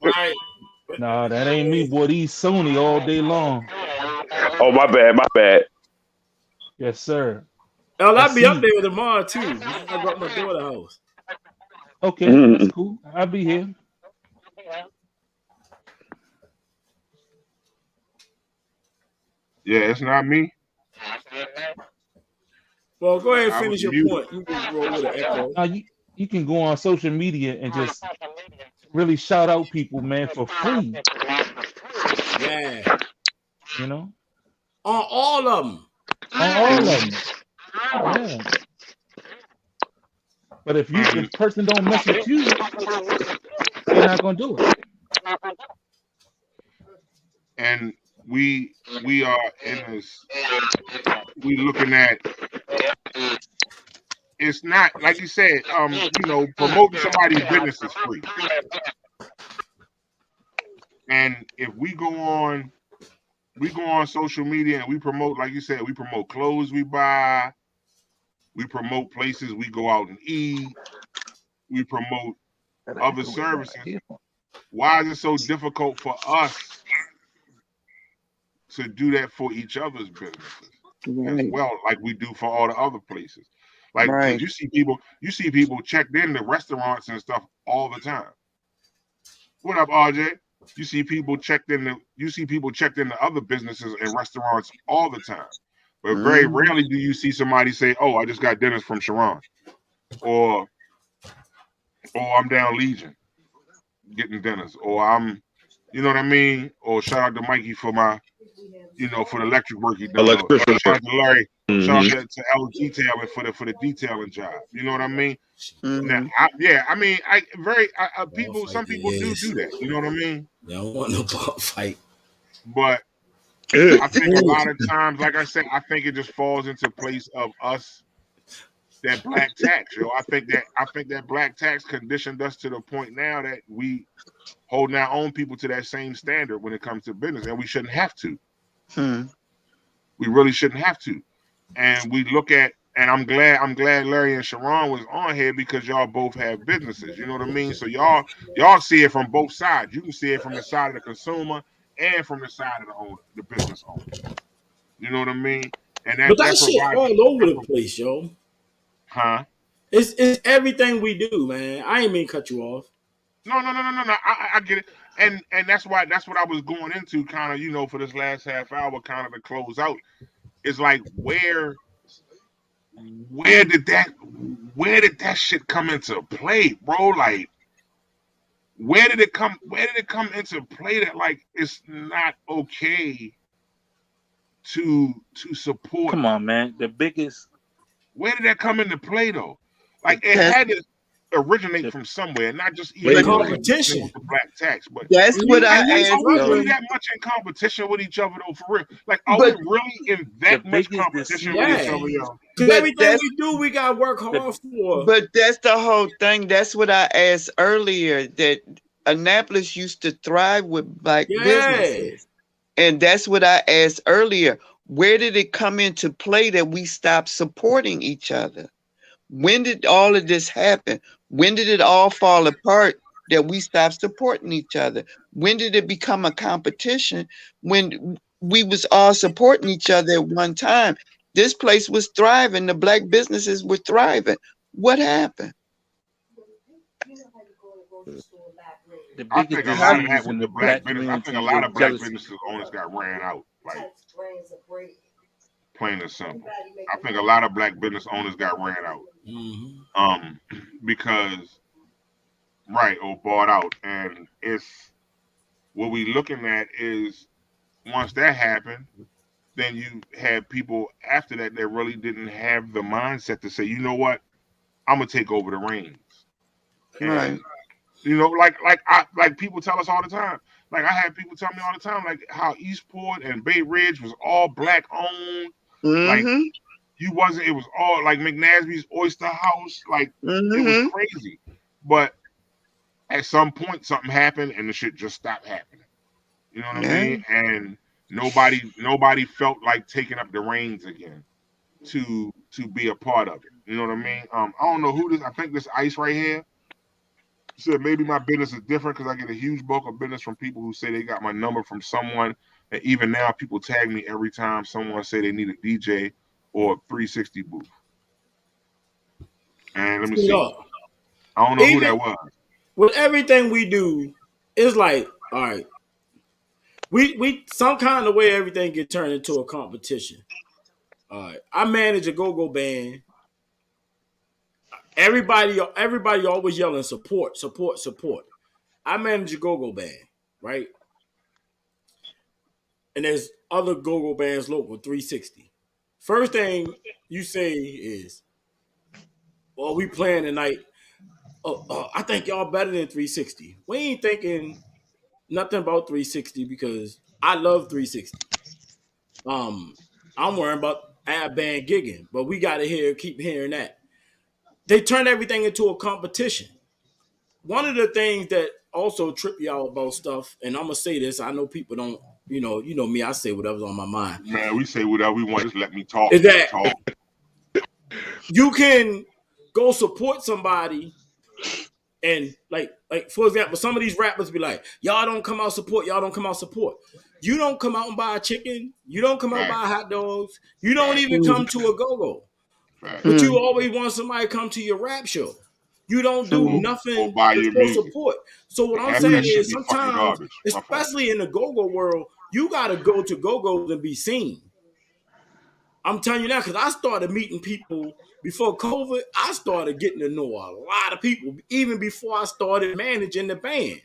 Right. No, that ain't me, boy. These Sony all day long. Oh, my bad. Yes, sir. I'll be up there tomorrow too. I got my daughter's house. Okay, that's cool. I'll be here. Yeah, it's not me. Well, go ahead and finish your point. You can go with an echo. Now, you can go on social media and just really shout out people, man, for free. Yeah. You know? On all of them. On all of them. Yeah. But if the person don't mess with you, they're not gonna do it. And we are in this. We looking at. It's not like you said. Promoting somebody's business is free. And if we go on social media and we promote, like you said, we promote clothes we buy. We promote places we go out and eat. We promote other services. Why is it so difficult for us to do that for each other's businesses as well, like we do for all the other places? Like you see people checked in the restaurants and stuff all the time. What up, RJ? You see people checked in the other businesses and restaurants all the time. But very rarely do you see somebody say, "Oh, I just got dinners from Sharon," or I'm down Legion getting dinners, or I'm, you know what I mean? Or shout out to Mikey for my, for the electric work he done. Electrician Shout out to Larry. Mm-hmm. Shout out to L Detailing for the detailing job. You know what I mean? Mm-hmm. Now, some people do that. You know what I mean? They don't want no bar fight. But I think a lot of times, like I said, I think it just falls into place of us, that black tax. I think that black tax conditioned us to the point now that we holding our own people to that same standard when it comes to business, and we shouldn't have to. We really shouldn't have to. And we look at, and I'm glad Larry and Sharon was on here, because y'all both have businesses. You know what I mean? So y'all see it from both sides. You can see it from the side of the consumer and from the side of the business owner. You know what I mean? And that shit all over the place, yo. Huh? It's everything we do, man. I ain't mean to cut you off. No. I get it. And that's what I was going into, kind of, for this last half hour, kind of to close out. It's like, where did that shit come into play, bro? Like, where did it come into play that, like, it's not okay to support? Come on, man. The biggest. Where did that come into play, though? Like, it had to originate from somewhere, not just even competition with the black tax. But that's what I asked. Are we really that much in competition with each other, though, for real? Like, are we really in that much competition with each other, yo? Because everything we do, we gotta work hard for. But that's the whole thing. That's what I asked earlier. That Annapolis used to thrive with black businesses, and that's what I asked earlier. Where did it come into play that we stopped supporting each other? When did all of this happen? When did it all fall apart that we stopped supporting each other? When did it become a competition when we was all supporting each other at one time? This place was thriving. The black businesses were thriving. What happened? I think a lot of that with the black business. I think a lot of black business owners got ran out. Like, plain and simple. I think a lot of black business owners got ran out. Because or bought out. And it's what we looking at is, once that happened, then you had people after that really didn't have the mindset to say, you know what, I'm gonna take over the reins. And, like people tell us all the time. Like, I had people tell me all the time, like, how Eastport and Bay Ridge was all black owned. Like, it was all like McNasby's Oyster House. Like, it was crazy. But at some point, something happened and the shit just stopped happening. You know what I mean? And nobody felt like taking up the reins again to be a part of it. You know what I mean? I don't know who this. I think this Ice right here said maybe my business is different because I get a huge bulk of business from people who say they got my number from someone. And even now, people tag me every time someone say they need a DJ or a 360 booth. And let me see. I don't know who that was. With everything we do, it's like, all right, we some kind of way everything get turned into a competition. All right, I manage a go-go band. Everybody always yelling support. I manage a go-go band, right? And there's other go-go bands local, 360. First thing you say is, well, we playing tonight. I think y'all better than 360. We ain't thinking nothing about 360 because I love 360. I'm worrying about our band gigging, but we got to keep hearing that. They turn everything into a competition. One of the things that also trip y'all about stuff, and I'm gonna say this, I know people don't, you know me, I say whatever's on my mind. Man, we say whatever we want, just let me talk. Is that you can go support somebody and like for example, some of these rappers be like, y'all don't come out support. You don't come out and buy a chicken. You don't come out and buy hot dogs. You don't even come to a go-go. But you always want somebody to come to your rap show. You don't do nothing for support. So what I'm saying is sometimes, especially in the go-go world, you got to go to go-go's and be seen. I'm telling you now, because I started meeting people before COVID. I started getting to know a lot of people, even before I started managing the band.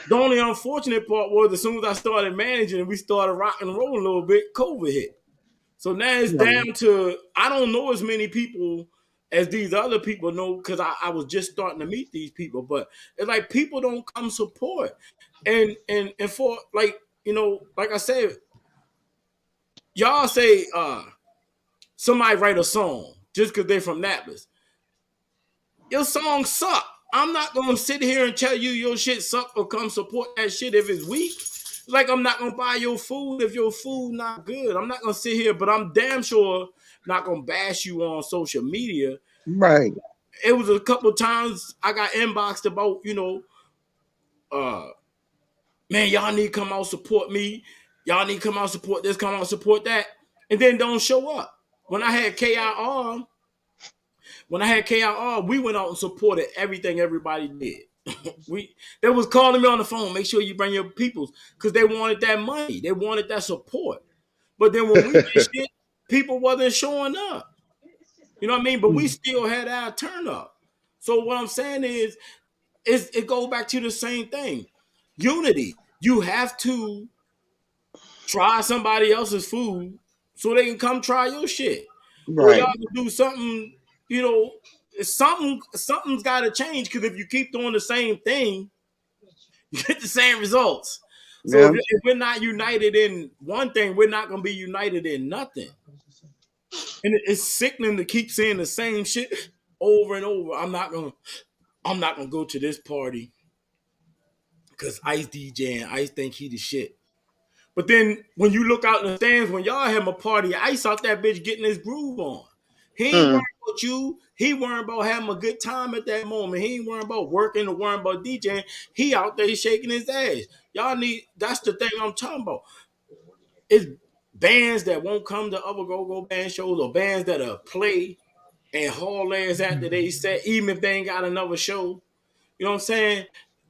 The only unfortunate part was as soon as I started managing and we started rocking and rolling a little bit, COVID hit. So now it's down to, I don't know as many people as these other people know because I was just starting to meet these people. But it's like people don't come support. And for like, you know, like I said, y'all say somebody write a song just because they're from Naples. Your song suck. I'm not gonna sit here and tell you your shit suck or come support that shit if it's weak. Like I'm not gonna buy your food if your food not good. I'm not gonna sit here, but I'm damn sure not gonna bash you on social media. Right. It was a couple of times I got inboxed about, you know, man, y'all need to come out support me. Y'all need to come out support this, come out support that, and then don't show up. When I had KIR, we went out and supported everything everybody did. They was calling me on the phone, make sure you bring your peoples, because they wanted that money. They wanted that support. But then when we did shit, people wasn't showing up. You know what I mean? But we still had our turn up. So what I'm saying is it goes back to the same thing. Unity. You have to try somebody else's food so they can come try your shit. Right. Or y'all can do something, you know, something's got to change, because if you keep doing the same thing, you get the same results. So if we're not united in one thing, we're not going to be united in nothing. And it's sickening to keep saying the same shit over and over. I'm not gonna go to this party because Ice DJing. Ice think he the shit. But then when you look out in the stands, when y'all have a party, Ice out that bitch getting his groove on. He ain't worrying about you. He worrying about having a good time at that moment. He ain't worrying about working or worrying about DJing. He out there shaking his ass. Y'all need, that's the thing I'm talking about. It's bands that won't come to other go-go band shows, or bands that'll play and haul ass after they set, even if they ain't got another show. You know what I'm saying?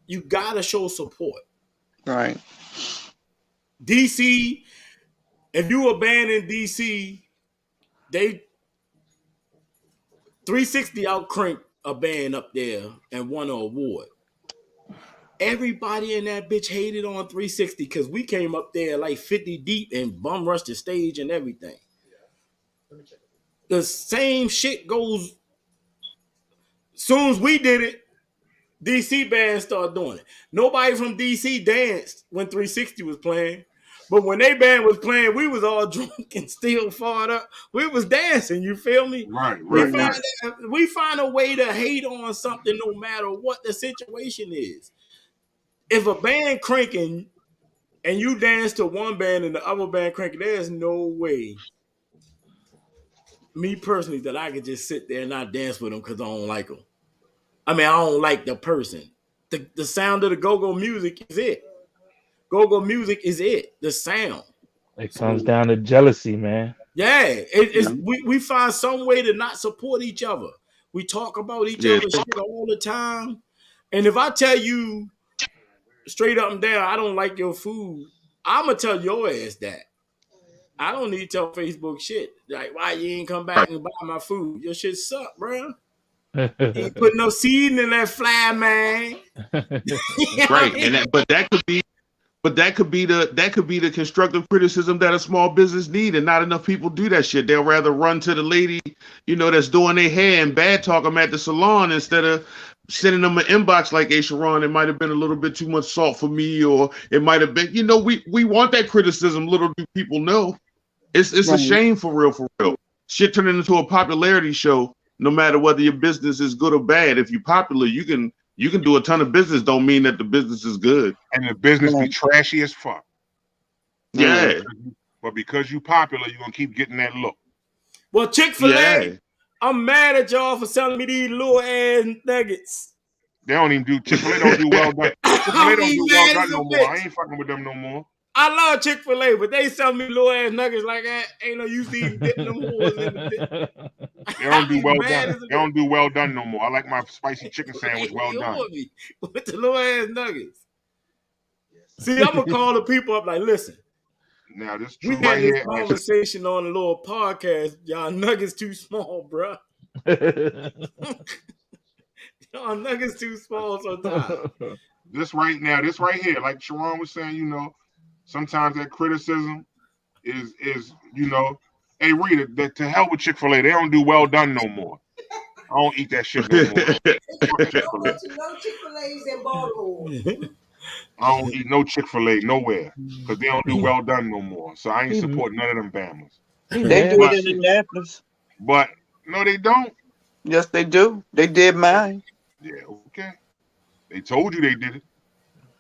You gotta show support. Right. DC, if you a band in DC, they 360 out cranked a band up there and won an award. Everybody in that bitch hated on 360 because we came up there like 50 deep and bum rushed the stage and everything. The same shit goes. Soon as we did it, DC bands started doing it. Nobody from DC danced when 360 was playing. But when they band was playing, we was all drunk and still fired up. We was dancing, you feel me? Right. We find a way to hate on something no matter what the situation is. If a band cranking and you dance to one band and the other band cranking, there's no way, me personally, that I could just sit there and not dance with them because I don't like them. I mean, I don't like the person. The sound of the go-go music is it. Go-go music is it. The sound. It comes down to jealousy, man. Yeah. We find some way to not support each other. We talk about each other's shit all the time. And if I tell you straight up and down, I don't like your food, I'm going to tell your ass that. I don't need to tell Facebook shit. Like, why you ain't come back and buy my food? Your shit suck, bro. You ain't put no seed in that fly, man. Right. And but that could be the constructive criticism that a small business need, and not enough people do that shit. They'll rather run to the lady, you know, that's doing their hair and bad talk them at the salon instead of sending them an inbox like, hey, Sharon, it might have been a little bit too much salt for me, or it might have been, you know, we want that criticism. Little do people know. It's a shame for real. Shit turning into a popularity show. No matter whether your business is good or bad, if you're popular, you can do a ton of business. Don't mean that the business is good. And the business be trashy as fuck. Yeah. But because you popular, you're gonna keep getting that look. Well, Chick-fil-A, I'm mad at y'all for selling me these little ass nuggets. They don't even do Chick-fil-A don't do well done. Chick-fil-A don't do well done no more. I ain't fucking with them no more. I love Chick-fil-A, but they sell me little ass nuggets like that. Ain't no use to even dipping them holes in the They don't do well done. They don't do well done no more. I like my spicy chicken sandwich well done. With the little ass nuggets. See, I'm gonna call the people up like, listen, Now this We true had right this here. conversation on a little podcast. Y'all nuggets too small, bro. Y'all nuggets too small sometimes. This right here, like Sharon was saying, you know, sometimes that criticism is you know, hey Rita, to hell with Chick-fil-A. They don't do well done no more. I don't eat that shit no more. Chick-fil-A. No Chick-fil-A's in Baltimore. I don't eat no Chick-fil-A nowhere because they don't do well done no more. So I ain't support none of them Bamas. They do it in Indianapolis. But no, they don't. Yes, they do. They did mine. Yeah, okay. They told you they did it.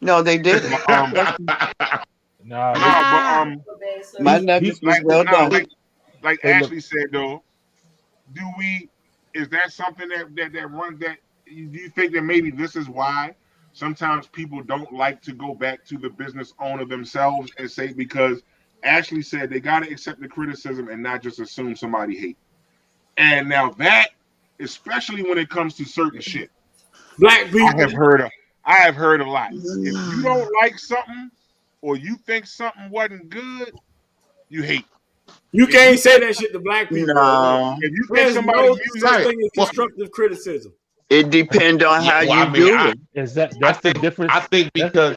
No, they didn't. My nuggets was well done. Like Ashley said though, is that something that runs that? Do you think that maybe this is why sometimes people don't like to go back to the business owner themselves and say, because Ashley said they got to accept the criticism and not just assume somebody hates. And now that, especially when it comes to certain shit, black people, I have heard a lot. If you don't like something or you think something wasn't good, you hate. You can't say that shit to black people. No. If you think somebody's such thing as constructive criticism. It depends on how you do it. Is that's the difference? I think because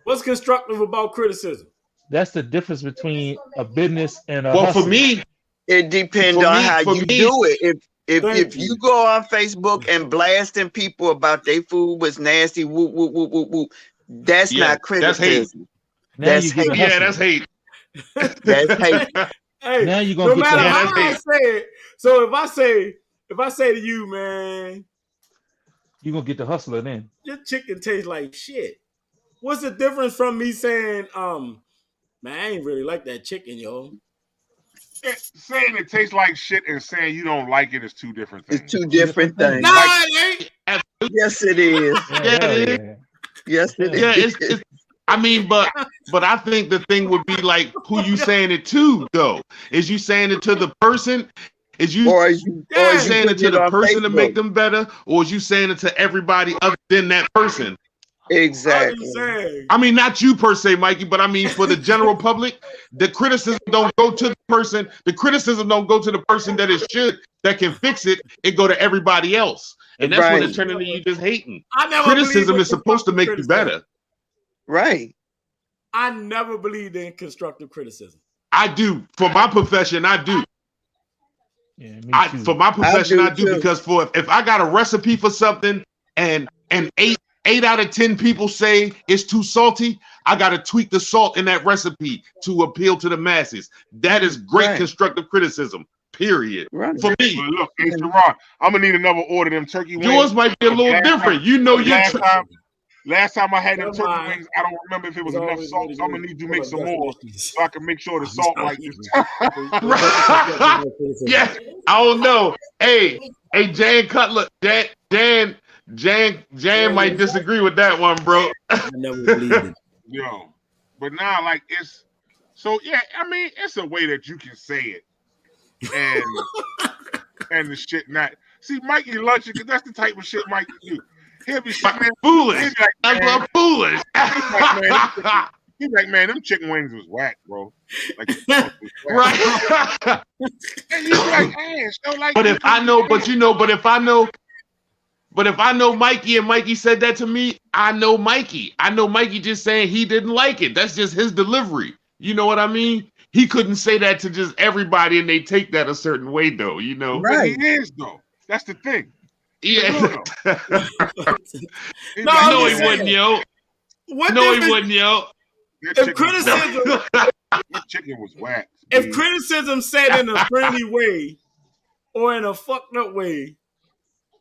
what's constructive about criticism? That's the difference between a business and a well, hustle. for me, it depends on how you do it. If you go on Facebook and blasting people about their food was nasty, woo woo woo woo woo, that's not criticism. That's hate. That's hate. That's hate. Hey, now you're gonna no get matter how I say it. So if I say to you, man, you're gonna get the hustler then. Your chicken tastes like shit. What's the difference from me saying, man, I ain't really like that chicken, yo? Saying it tastes like shit and saying you don't like it is two different things. It's two different things. Nah, it ain't. Yes, it is. Yes, it is. Yeah, it's I mean, but I think the thing would be like who you saying it to though. Is you saying it to the person? Is you saying it to the person to make them better, or is you saying it to everybody other than that person? Exactly. I mean, not you per se, Mikey, but I mean for the general public, the criticism don't go to the person. The criticism don't go to the person that it should, that can fix it. It go to everybody else, and that's when it turns into you just hating. Criticism is supposed to make you better. Right. I never believed in constructive criticism. I do. For my profession, I do. Yeah, for my profession, I do because if I got a recipe for something and 8 out of 10 people say it's too salty, I got to tweak the salt in that recipe to appeal to the masses. That is great constructive criticism. Period. Right. For me. But look, hey, Sharon, I'm gonna need another order of them turkey wings. Yours might be a little different. You know, last time I had them turkey wings, I don't remember if it was enough salt, so I'm gonna need you to make some more so I can make sure the salt right this time. Yeah, I don't know. Hey, Jan Cutler, Jan might disagree with that one, bro. I never believed it. Yo, but now like it's so yeah. I mean, it's a way that you can say it, and the shit not. See, Mikey lunch because that's the type of shit Mikey do. He'll be foolish. I'm foolish. He's like, man, them chicken wings was whack, bro. Like, right. And he's like, hey, so like. But if I know Mikey and Mikey said that to me, I know Mikey. I know Mikey just saying he didn't like it. That's just his delivery. You know what I mean? He couldn't say that to just everybody and they take that a certain way, though, you know? Right. He is, though. That's the thing. Yeah. No, he wouldn't, yo. No, he wouldn't, yo. If criticism, that chicken was whack. If criticism said in a friendly way or in a fucked up way,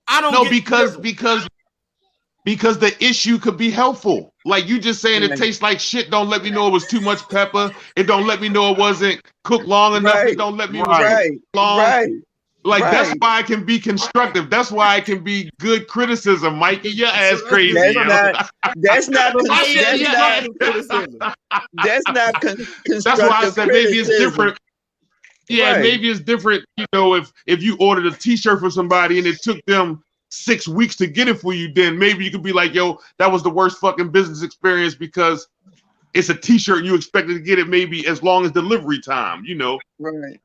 I don't know because the issue could be helpful. Like you just saying it tastes like shit. Don't let me know it was too much pepper. It don't let me know it wasn't cooked long enough. Right. It don't let me know long. Right. Like that's why I can be constructive. That's why I can be good criticism, Mikey. Your ass crazy. That's not constructive. That's why I said maybe it's different. Yeah, maybe it's different. You know, if you ordered a T-shirt for somebody and it took them 6 weeks to get it for you, then maybe you could be like, yo, that was the worst fucking business experience because it's a T-shirt and you expected to get it maybe as long as delivery time, you know. Right.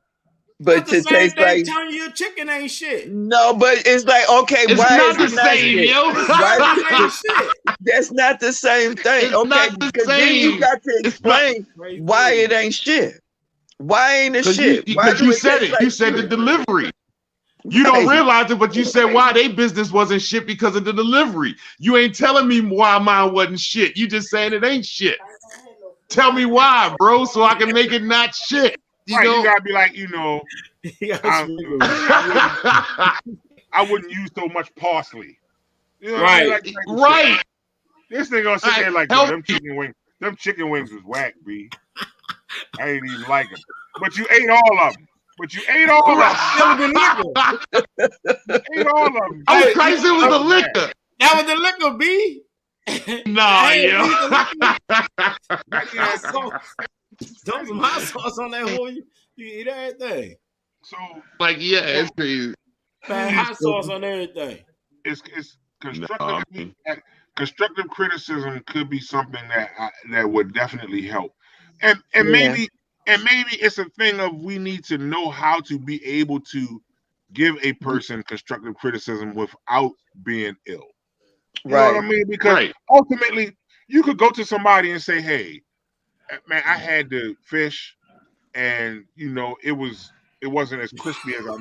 But the to same taste thing like telling you chicken ain't shit. no, but it's like okay, It's why not is the it same, shit? yo. Why It ain't shit. that's not the same thing. It's Okay, not the because then you same. got to It's not- explain why it ain't shit. Why ain't it shit? Why Because do you it said taste it. like You said the shit? delivery. You don't realize it, but you said why they business wasn't shit because of the delivery. You ain't telling me why mine wasn't shit. You just saying it ain't shit. Tell me why, bro, so I can make it not shit. You Right, know? you gotta be like, you know, I wouldn't use so much parsley. You know what I mean? Like, Right. This nigga gonna sit there like, yo, them chicken wings was whack, B. I ain't even like them. But you ate all of them. You ate all of them. Ate all of them. Oh, Christ, it was the liquor. That was the liquor, B. Nah, yo. Dump some hot sauce on that whole. You eat everything. So, like, yeah, it's crazy. Man, hot sauce on everything. It's constructive criticism could be something that would definitely help, and maybe it's a thing of we need to know how to be able to give a person constructive criticism without being ill. You know what I mean? Because ultimately, you could go to somebody and say, "Hey, man, I had the fish, and you know it wasn't as crispy as I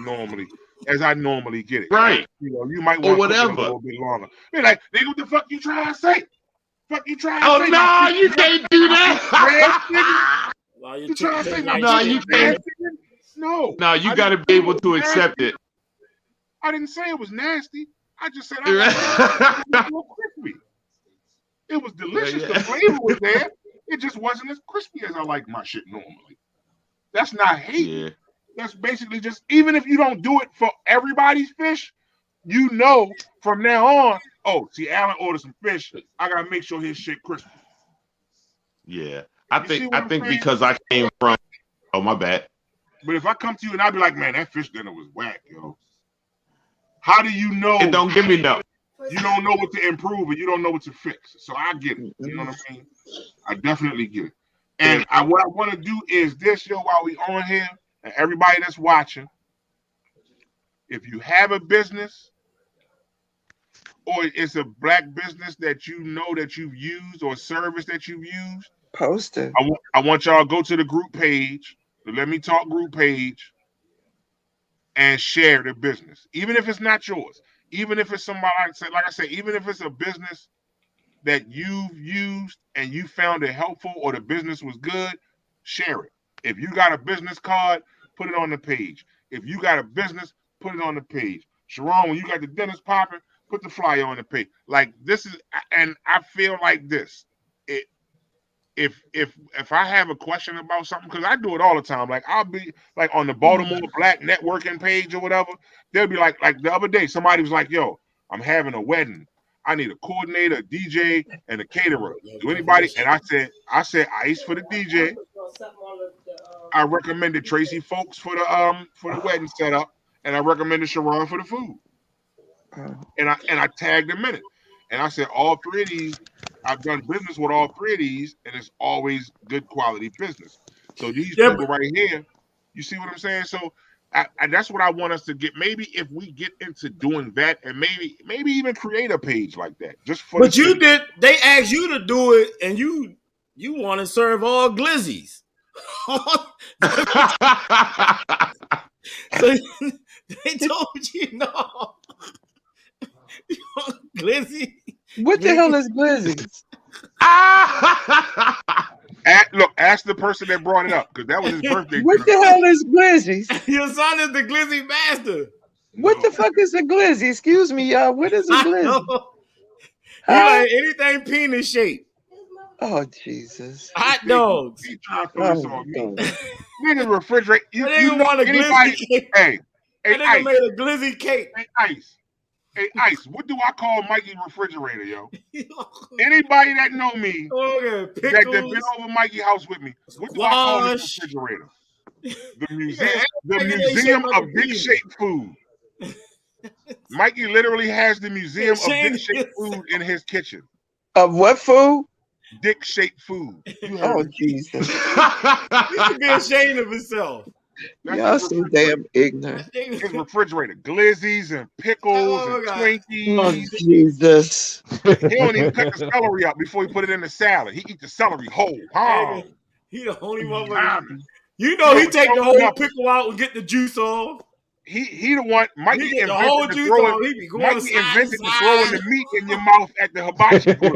normally get it." Right. You know, you might want to cook it a little bit longer. Be like, nigga, what the fuck you trying to say? Fuck you trying to say? Oh no, you can't do that. You trying to say my no, you can't. No. No, you got to be able to accept it. I didn't say it was nasty. I just said I liked it more crispy. It was delicious. The flavor was there. It just wasn't as crispy as I like my shit normally. That's not hate. Yeah. That's basically just, even if you don't do it for everybody's fish, you know from now on, oh, see, Alan ordered some fish. I gotta make sure his shit crispy. Yeah. I think because I came from, oh, my bad. But if I come to you and I be like, man, that fish dinner was whack, yo. How do you know? It don't give me no. You don't know what to improve and you don't know what to fix. So I get it. You know what I mean? I definitely get it. And what I want to do is this, yo, while we on here, and everybody that's watching, if you have a business or it's a black business that you know that you've used or service that you've used, post it. I want y'all to go to the group page, the Let Me Talk group page, and share the business. Even if it's not yours, even if it's somebody, like I said, even if it's a business that you've used and you found it helpful or the business was good, share it. If you got a business card, put it on the page. If you got a business, put it on the page. Sharon, when you got the dentist popping, put the flyer on the page. Like this is, and I feel like this. If I have a question about something, because I do it all the time, like I'll be like on the Baltimore Black networking page or whatever, they'll be like the other day, somebody was like, yo, I'm having a wedding. I need a coordinator, a DJ, and a caterer. Do anybody? And I said ice for the DJ. I recommended Tracy Folks for the wedding setup, and I recommended Sharon for the food. And I tagged them in it. And I said all three of these, I've done business with all three of these, and it's always good quality business. So these people right here, you see what I'm saying? So that's what I want us to get. Maybe if we get into doing that, and maybe even create a page like that, just for. But you did. They asked you to do it, and you want to serve all glizzies. So they told you no. Glizzy. What the hell is glizzies? Look, ask the person that brought it up, because that was his birthday. What the hell is glizzies? Your son is the glizzy master. What the fuck is a glizzy? Excuse me, y'all. What is a glizzy? Like anything penis shaped. Oh Jesus! Hot dogs. He trying to throw this on me. Nigga refrigerate. You know want a anybody? Cake. Hey, that nigga Ice. made a glizzy cake. Hey, Ice. What do I call Mikey refrigerator, yo? Anybody that know me, that been over Mikey house with me, what do I call this refrigerator? The museum of big shaped food. Mikey literally has the museum of big shaped food in his kitchen. Of what food? dick-shaped food. You heard Oh me. Jesus! He should be ashamed of himself. That's Y'all his so refrigerator. damn ignorant. His refrigerator, glizzies and pickles and Oh Twinkies. Jesus! He don't even cut the celery up before he put it in the salad. He eat the celery whole. Oh, He the only motherfucker. Simon. You know he Yo, take the throwing whole up. pickle out and get the juice off. He the one. Mikey He get the whole invented the juice throwing. off. He be going Mikey side to invented the side. throwing the meat in your mouth at the hibachi grill.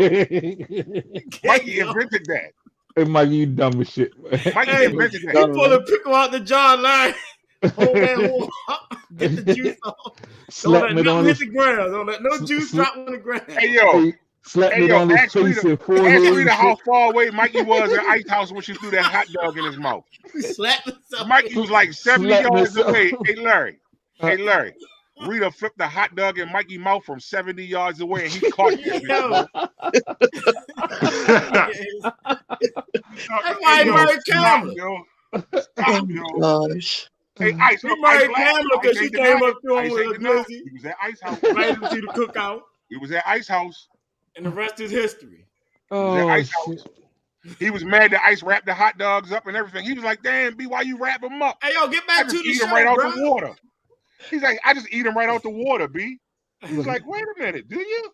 Mikey Yo. invented that. Hey, Mike, you dumb as shit. Mikey Hey, invented he that. pull the pickle out the jar line. Hold that whole get the juice off. Don't Slapping let it on nothing hit his, the ground. Don't let no juice drop on the ground. Hey yo, hey, slapping hey it yo, on his ask face Rita, and forehead ask and Rita how shit. far away Mikey was at Ice House when she threw that hot dog in his mouth. He slapped himself. Mikey was like 70 Slapping yards himself. away. Hey Larry. Rita flipped the hot dog in Mikey's mouth from 70 yards away, and he caught it. Yo. That's why he Yo, married stop, Kamala. yo. Oh Stop, my yo. gosh! Hey, Ice, He look, married Ice laughed. Kamala because Ice she ain't came denied up it. to him Ice with ain't a denied it. glizzy, He was at Ice House. invited him to the cookout, He was at Ice House. and the rest is history. He was at Oh, Ice shit. House. He was mad that Ice wrapped the hot dogs up and everything. He was like, "Damn, B, why you wrap them up? Hey, yo, get I back to just the eat them show, right out bro. the water." He's like, "I just eat them right out the water, B." He was like, "Wait a minute, do you?"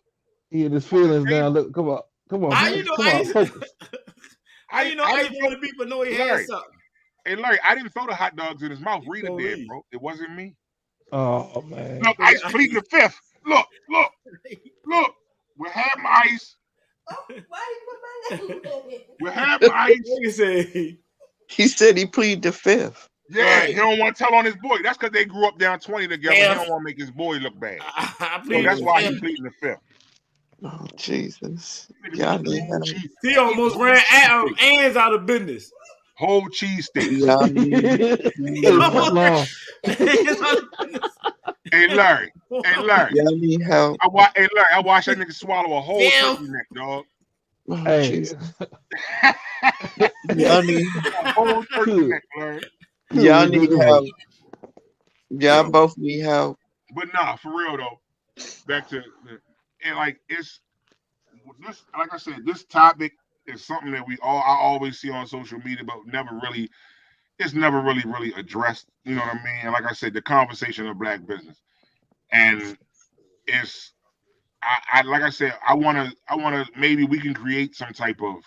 He had his feelings now. Look, come on. Come on, How man. you know Come on, Ice? focus. How you know I Ice didn't wanted people to know he had Larry. something? Hey, Larry, I didn't throw the hot dogs in his mouth. You Rita gonna did, leave. bro. It wasn't me. Oh, man. Look, Ice pleading the fifth. Look. We're having Ice. Oh, why you put my name in it? We're having Ice. Nigga say, He said he plead the fifth. Yeah, Right. he don't want to tell on his boy. That's because they grew up down 20 together. Yeah. He don't want to make his boy look bad. I So plead that's the why fifth. he's pleading the fifth. Oh Jesus! Y'all need help. He almost ran Ann's out of business. Whole cheese steak. Y'all need He almost ran Long. Ann's out of business. Hey Larry. y'all need help. I watched that nigga swallow a whole Damn. turkey neck, dog. Oh, Hey, Jesus. Y'all need A whole turkey neck, Larry. y'all need help. Y'all both need help. But nah, for real though. Back to and like it's this. Like I said, this topic is something that I always see on social media, but it's never really addressed. You know what I mean? And like I said, the conversation of black business, and it's I like I said, I wanna maybe we can create some type of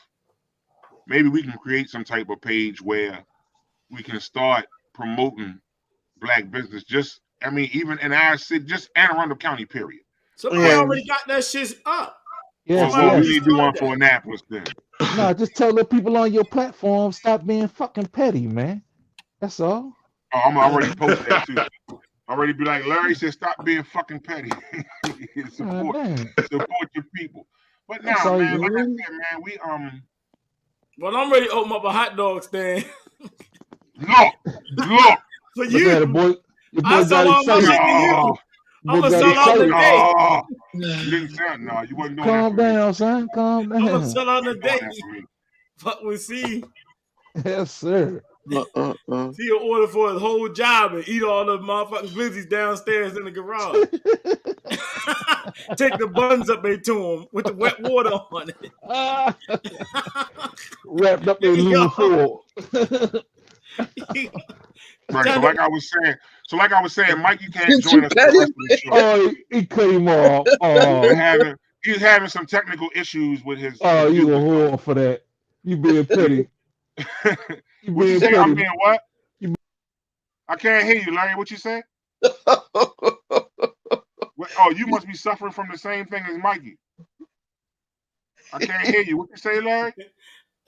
page where we can start promoting black business. Just I mean, even in our city, just Anne Arundel County, period. Somebody already got that shit up. yes, Well, we yes. need to do one for Annapolis then. No, just tell the people on your platform stop being fucking petty, man. That's all. Oh, I'm already post that too. Already be like, Larry said, stop being fucking petty. support your people. But now, That's all man, you like I do. said, man, we Well, I'm ready to open up a hot dog stand. look. For Look you. at it, boy. Your boy I sell got all my shit excited. to you. Oh, I'm Boy gonna got sell out excited. today. oh. You didn't sound no, you wasn't doing Calm that for me. down, son. Calm I'm gonna down. sell out You today. wasn't doing that for me. Fuck with C. Yes, sir. C will order for his whole job and eat all the motherfucking glizzies downstairs in the garage. Take the buns up there to him with the wet water on it. Wrapped up in aluminum foil. Right. So like I was saying, Mike, you can't join us for the rest of the show. Oh, he cut him off. Oh, He's having some technical issues with his. Oh, you a whore for that. You being petty. You What you being say? I'm petty. being what? I can't hear you, Larry. What you say? Oh, you must be suffering from the same thing as Mikey. I can't hear you. What you say, Larry?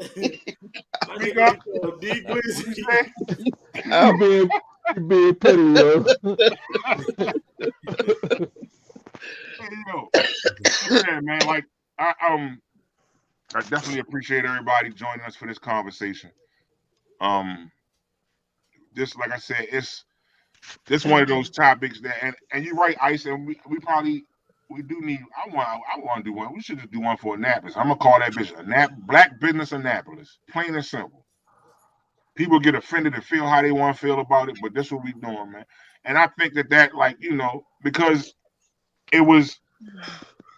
Speak up. What you say? You being petty, yo. Yeah, man. Like I definitely appreciate everybody joining us for this conversation. This, like I said, it's one of those topics that, and you're right, Ice, and we do need. I want to do one. We should just do one for Annapolis. I'm gonna call that bitch Black Business Annapolis, plain and simple. People get offended and feel how they want to feel about it, but that's what we doing, man. And I think that like, you know, because it was,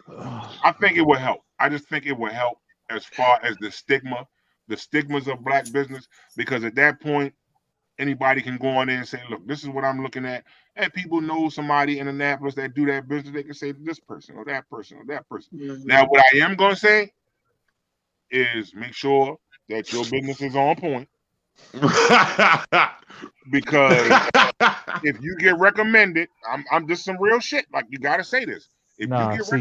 I think it would help. I just think it would help as far as the stigmas of black business, because at that point, anybody can go on there and say, look, this is what I'm looking at. And people know somebody in Annapolis that do that business. They can say this person or that person or that person. Mhm. Now, what I am going to say is make sure that your business is on point. Because if you get recommended, I'm just some real shit. Like, you got to say this. If Nah, you get see,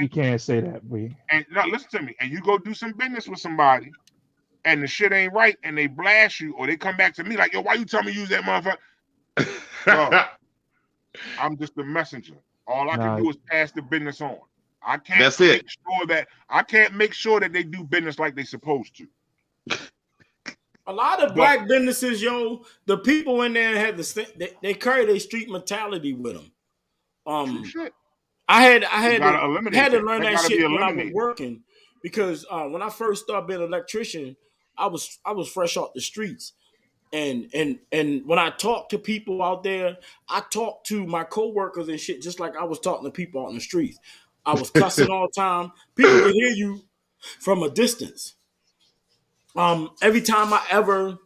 you can't say that, B. and no, listen to me, and you go do some business with somebody, and the shit ain't right, and they blast you, or they come back to me like, yo, why you tell me use that motherfucker? Bro, I'm just the messenger. All I can do is pass the business on. I can't make sure that they do business like they supposed to. A lot of black businesses, yo, the people in there had they carry their street mentality with them. Shit. I had to learn that shit when I was working, because when I first started being an electrician, I was fresh off the streets, and when I talked to people out there, I talked to my coworkers and shit just like I was talking to people out in the streets. I was cussing all the time. People could hear you from a distance. Every time I ever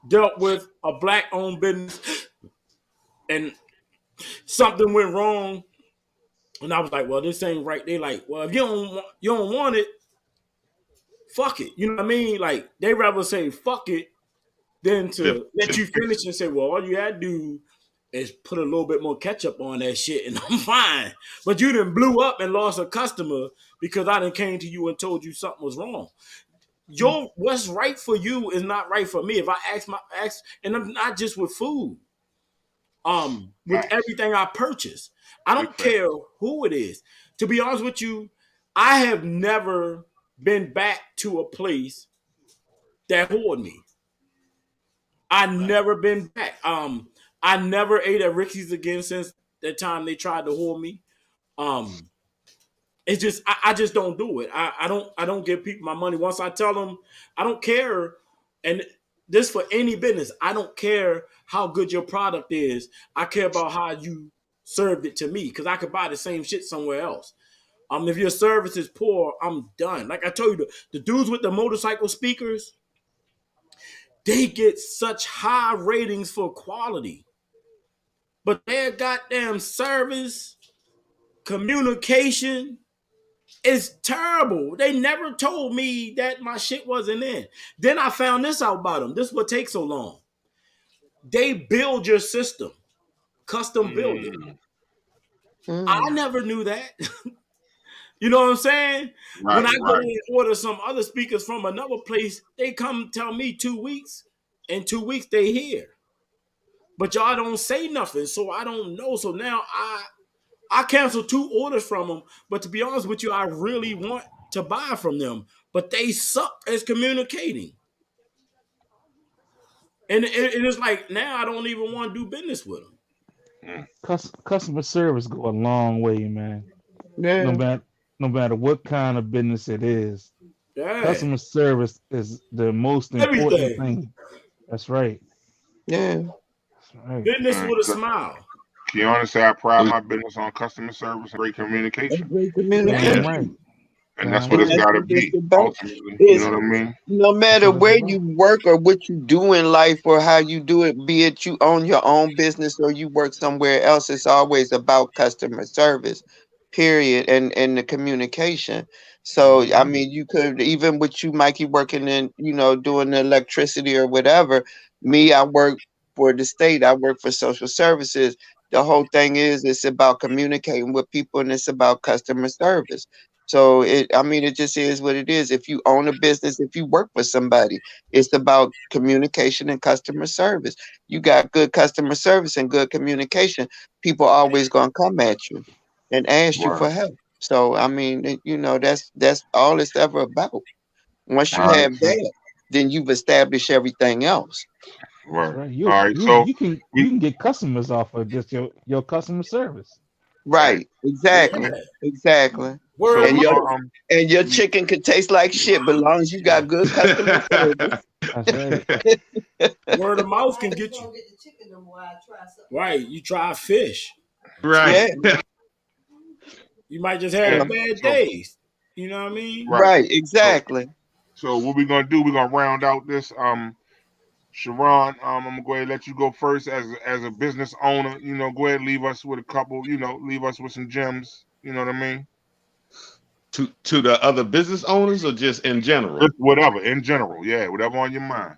dealt with a black-owned business and something went wrong, and I was like, well, this ain't right. They like, well, if you don't want it, fuck it. You know what I mean? Like, they rather say fuck it than to let you finish and say, well, all you had to do is put a little bit more ketchup on that shit and I'm fine. But you done blew up and lost a customer because I done came to you and told you something was wrong. What's right for you is not right for me. If I ask, and I'm not just with food, with everything I purchase, I don't care who it is. To be honest with you, I have never been back to a place that hoard me. I never been back. I never ate at Ricky's again since that time they tried to hoard me. It's just I just don't do it. I don't give people my money. Once I tell them, I don't care, and this for any business, I don't care how good your product is. I care about how you served it to me, because I could buy the same shit somewhere else. If your service is poor, I'm done. Like I told you, the dudes with the motorcycle speakers, they get such high ratings for quality, but their goddamn service, communication is terrible. They never told me that my shit wasn't in. Then I found this out about them. This is what takes so long. They build your system, custom build it. I never knew that. You know what I'm saying? Right, when I go and order some other speakers from another place, they come tell me 2 weeks. In 2 weeks, they here. But y'all don't say nothing, so I don't know. So now I canceled 2 orders from them. But to be honest with you, I really want to buy from them. But they suck as communicating. And it is like, now I don't even want to do business with them. Customer service go a long way, man. Yeah. No matter what kind of business it is. Yeah. Customer service is the most important thing. That's right. Yeah. That's right. Business with a smile. Keona said, I pride my business on customer service and great communication. Great communication. Right. And that's what it's got to be, ultimately. You know what I mean? No matter where you work or what you do in life or how you do it, be it you own your own business or you work somewhere else, it's always about customer service, period, and the communication. So, I mean, you could, even with you, Mikey, working in, doing the electricity or whatever, me, I work for the state, I work for social services. The whole thing is, it's about communicating with people and it's about customer service. So it just is what it is. If you own a business, if you work for somebody, it's about communication and customer service. You got good customer service and good communication, people are always going to come at you and ask you for help. So, I mean, that's all it's ever about. Once you have that, then you've established everything else. Right. You can get customers off of just your customer service. Right. Exactly. Exactly. And your chicken could taste like shit, but as long as you got good customer service. That's right. Word of mouth can get you. Right. You try fish. Right. Yeah. You might just have bad days. You know what I mean? Right. Exactly. So what we're gonna do? We're gonna round out this. Sharon, I'm gonna go ahead and let you go first as a business owner. You know, go ahead and leave us with a couple. You know, leave us with some gems. You know what I mean? To the other business owners or just in general? Just whatever in general. Yeah, whatever on your mind.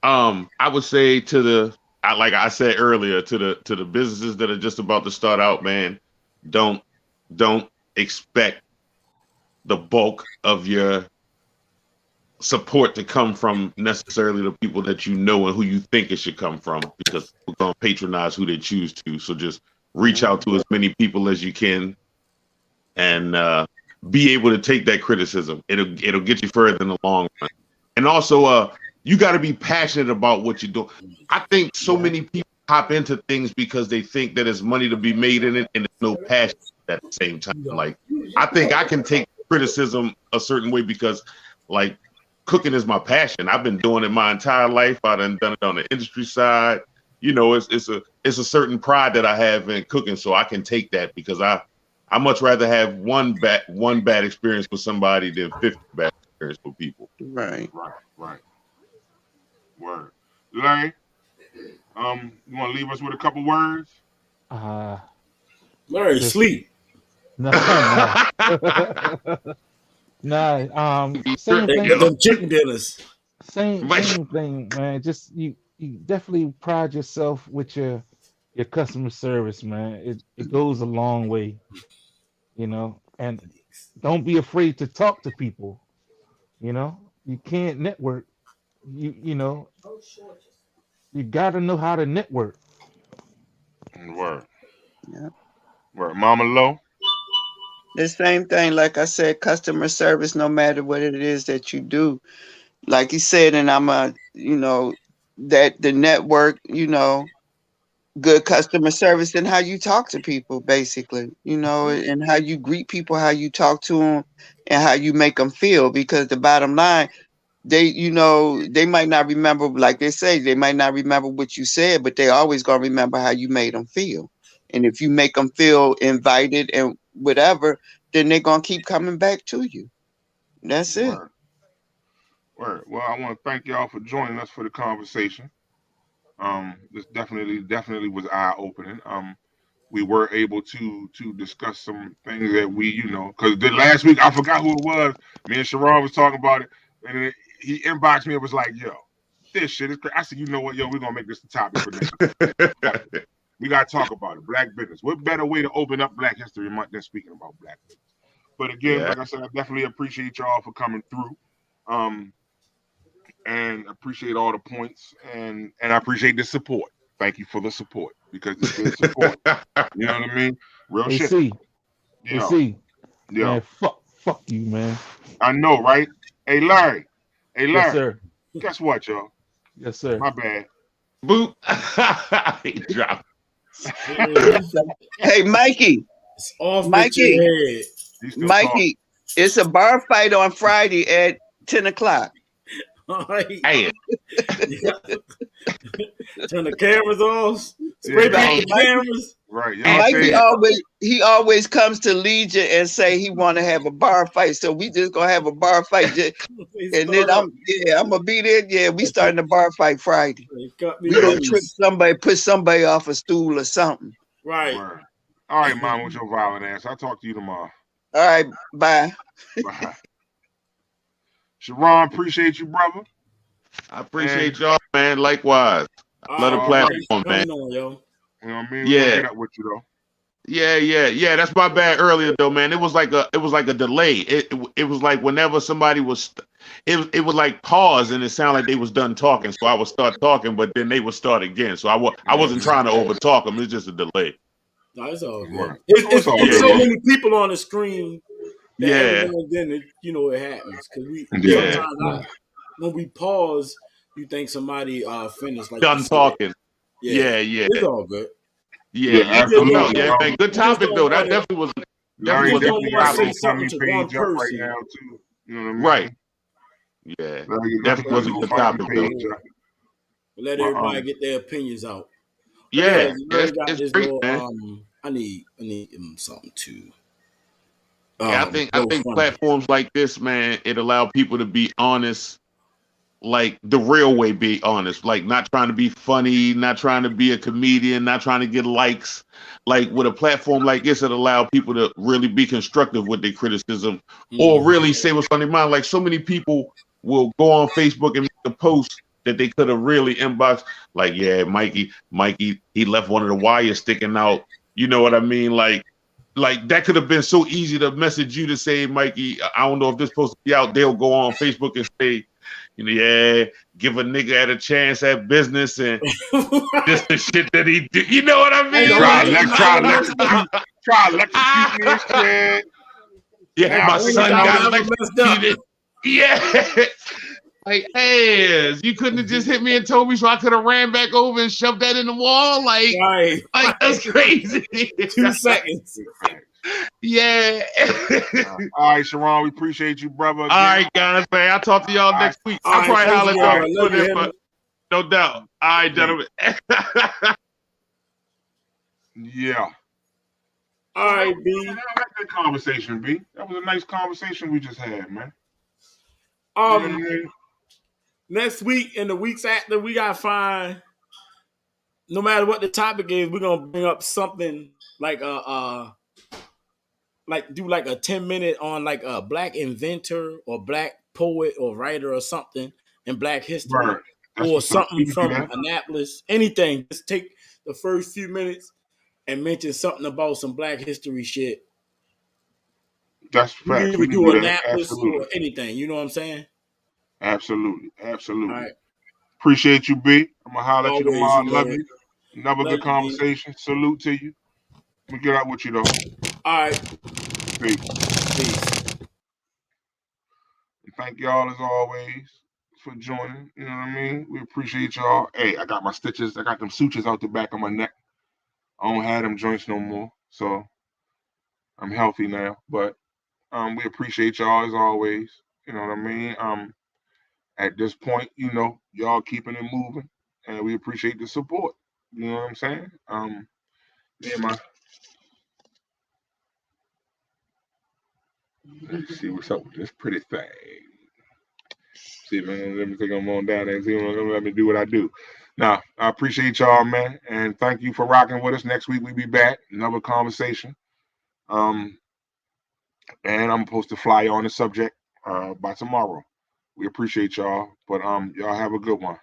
I would say like I said earlier, to the businesses that are just about to start out, man, don't expect the bulk of your support to come from necessarily the people that you know and who you think it should come from, because we're going to patronize who they choose to. So just reach out to as many people as you can and be able to take that criticism. It'll get you further in the long run. And also, you got to be passionate about what you're doing. I think so many people hop into things because they think that there's money to be made in it and there's no passion at the same time. Like, I think I can take criticism a certain way because, like, cooking is my passion. I've been doing it my entire life. I've done it on the industry side. You know, it's a certain pride that I have in cooking, so I can take that because I much rather have one bad experience with somebody than 50 bad experience with people. Right. Word. Larry, you want to leave us with a couple words? Larry, sleep. No. Same thing. Them chicken dinners. Same thing, man. Just you definitely pride yourself with your customer service, man. It goes a long way, you know. And don't be afraid to talk to people. You know, you can't network. You know, you got to know how to network. Word. Yeah. Word. Mama Lo. The same thing, like I said, customer service, no matter what it is that you do. Like you said, and you know, that the network, you know, good customer service and how you talk to people, basically, you know, and how you greet people, how you talk to them, and how you make them feel. Because the bottom line, you know, they might not remember, like they say, they might not remember what you said, but they always gonna remember how you made them feel. And if you make them feel invited and whatever, then they're gonna keep coming back to you. That's it. Word. Well, I want to thank y'all for joining us for the conversation. This definitely was eye opening. We were able to discuss some things that we, you know, because last week I forgot who it was. Me and Sharon was talking about it, and he inboxed me and was like, "Yo, this shit is crazy." I said, "You know what, yo, we're gonna make this the topic for next week. We gotta talk about it. Black business. What better way to open up Black History Month than speaking about Black business?" But again, like I said, I definitely appreciate y'all for coming through. And appreciate all the points, and I appreciate the support. Thank you for the support, because it's good support. You know what I mean? Real shit. See, yeah. Man, fuck you, man. I know, right? Hey, Larry. Yes, sir. Guess what, y'all? Yes, sir. My bad. Boop. He dropped. Hey, Mikey. It's off Mikey. Head. Mikey, it's a bar fight on Friday at 10 o'clock. Hey. Turn the cameras off. Spray paint the cameras. Right. He always comes to Legion and say he want to have a bar fight. So we just gonna have a bar fight. And then I'm gonna be there. Yeah, we starting the bar fight Friday. We gonna trick somebody, put somebody off a stool or something. Right. All right, Mom, with your violent ass. I'll talk to you tomorrow. All right, bye. Bye. Sharon, appreciate you, brother. I appreciate y'all, man. Likewise. Love the platform, man. You know what I mean? Yeah. We'll get up with you though. Yeah. That's my bad earlier though, man. It was like a delay. It was like whenever somebody was, it would like pause and it sounded like they was done talking. So I would start talking, but then they would start again. So I wasn't trying to over talk them. It's just a delay. No, it's all good. It's so many people on the screen. Yeah. And then it happens because sometimes when we pause, you think somebody finished like done talking. Yeah. It's all good. Yeah, absolutely. Yeah, man. Good topic though. That definitely was. Larry definitely got say me something to one page up right person. now too. You know what I mean? Right. Yeah. Definitely was a good topic though. Let everybody get their opinions out. Yeah, it's great, man. I need something too. Yeah, I think platforms like this, man, it allow people to be honest, like the real way, be honest, like not trying to be funny, not trying to be a comedian, not trying to get likes. Like with a platform like this, it allow people to really be constructive with their criticism or really say what's on their mind. Like so many people will go on Facebook and make a post that they could have really inboxed, like, yeah, Mikey, he left one of the wires sticking out. You know what I mean? Like that could have been so easy to message you to say, Mikey, I don't know if this supposed to be out. They'll go on Facebook and say, you know, yeah, give a nigga at a chance at business and just the shit that he did. You know what I mean? Try electrocute me and shit. Yeah, now, my son got electrocuted. Yeah. Like, hey, you couldn't have just hit me and told me so I could have ran back over and shoved that in the wall? Like that's crazy. 2 seconds. Yeah. All right, Sharon, we appreciate you, brother. Again. All right, guys, man. I'll talk to y'all next week. I'll probably holler at y'all, but no doubt. All right, gentlemen. Yeah. All right, B. I like that conversation, B. That was a nice conversation we just had, man. Next week and the weeks after, we gotta find. No matter what the topic is, we're gonna bring up something like do like a 10-minute on like a black inventor or black poet or writer or something in Black history, right. or something from Annapolis. Anything. Just take the first few minutes and mention something about some Black history shit. That's facts. We do Annapolis or anything. You know what I'm saying? Absolutely. All right. Appreciate you, B. I'm gonna holler at you tomorrow. You love you. Another good conversation. Salute to you. We get out with you though. All right. Peace. Thank y'all as always for joining. You know what I mean? We appreciate y'all. Hey, I got my stitches. I got them sutures out the back of my neck. I don't have them joints no more, so I'm healthy now. But we appreciate y'all as always. You know what I mean? At this point, you know, y'all keeping it moving, and we appreciate the support. You know what I'm saying? Let's see what's up with this pretty thing. See, man, let me click on down there and see let me do what I do. Now, I appreciate y'all, man, and thank you for rocking with us. Next week we be back, another conversation. And I'm supposed to fly on the subject by tomorrow. We appreciate y'all, but y'all have a good one.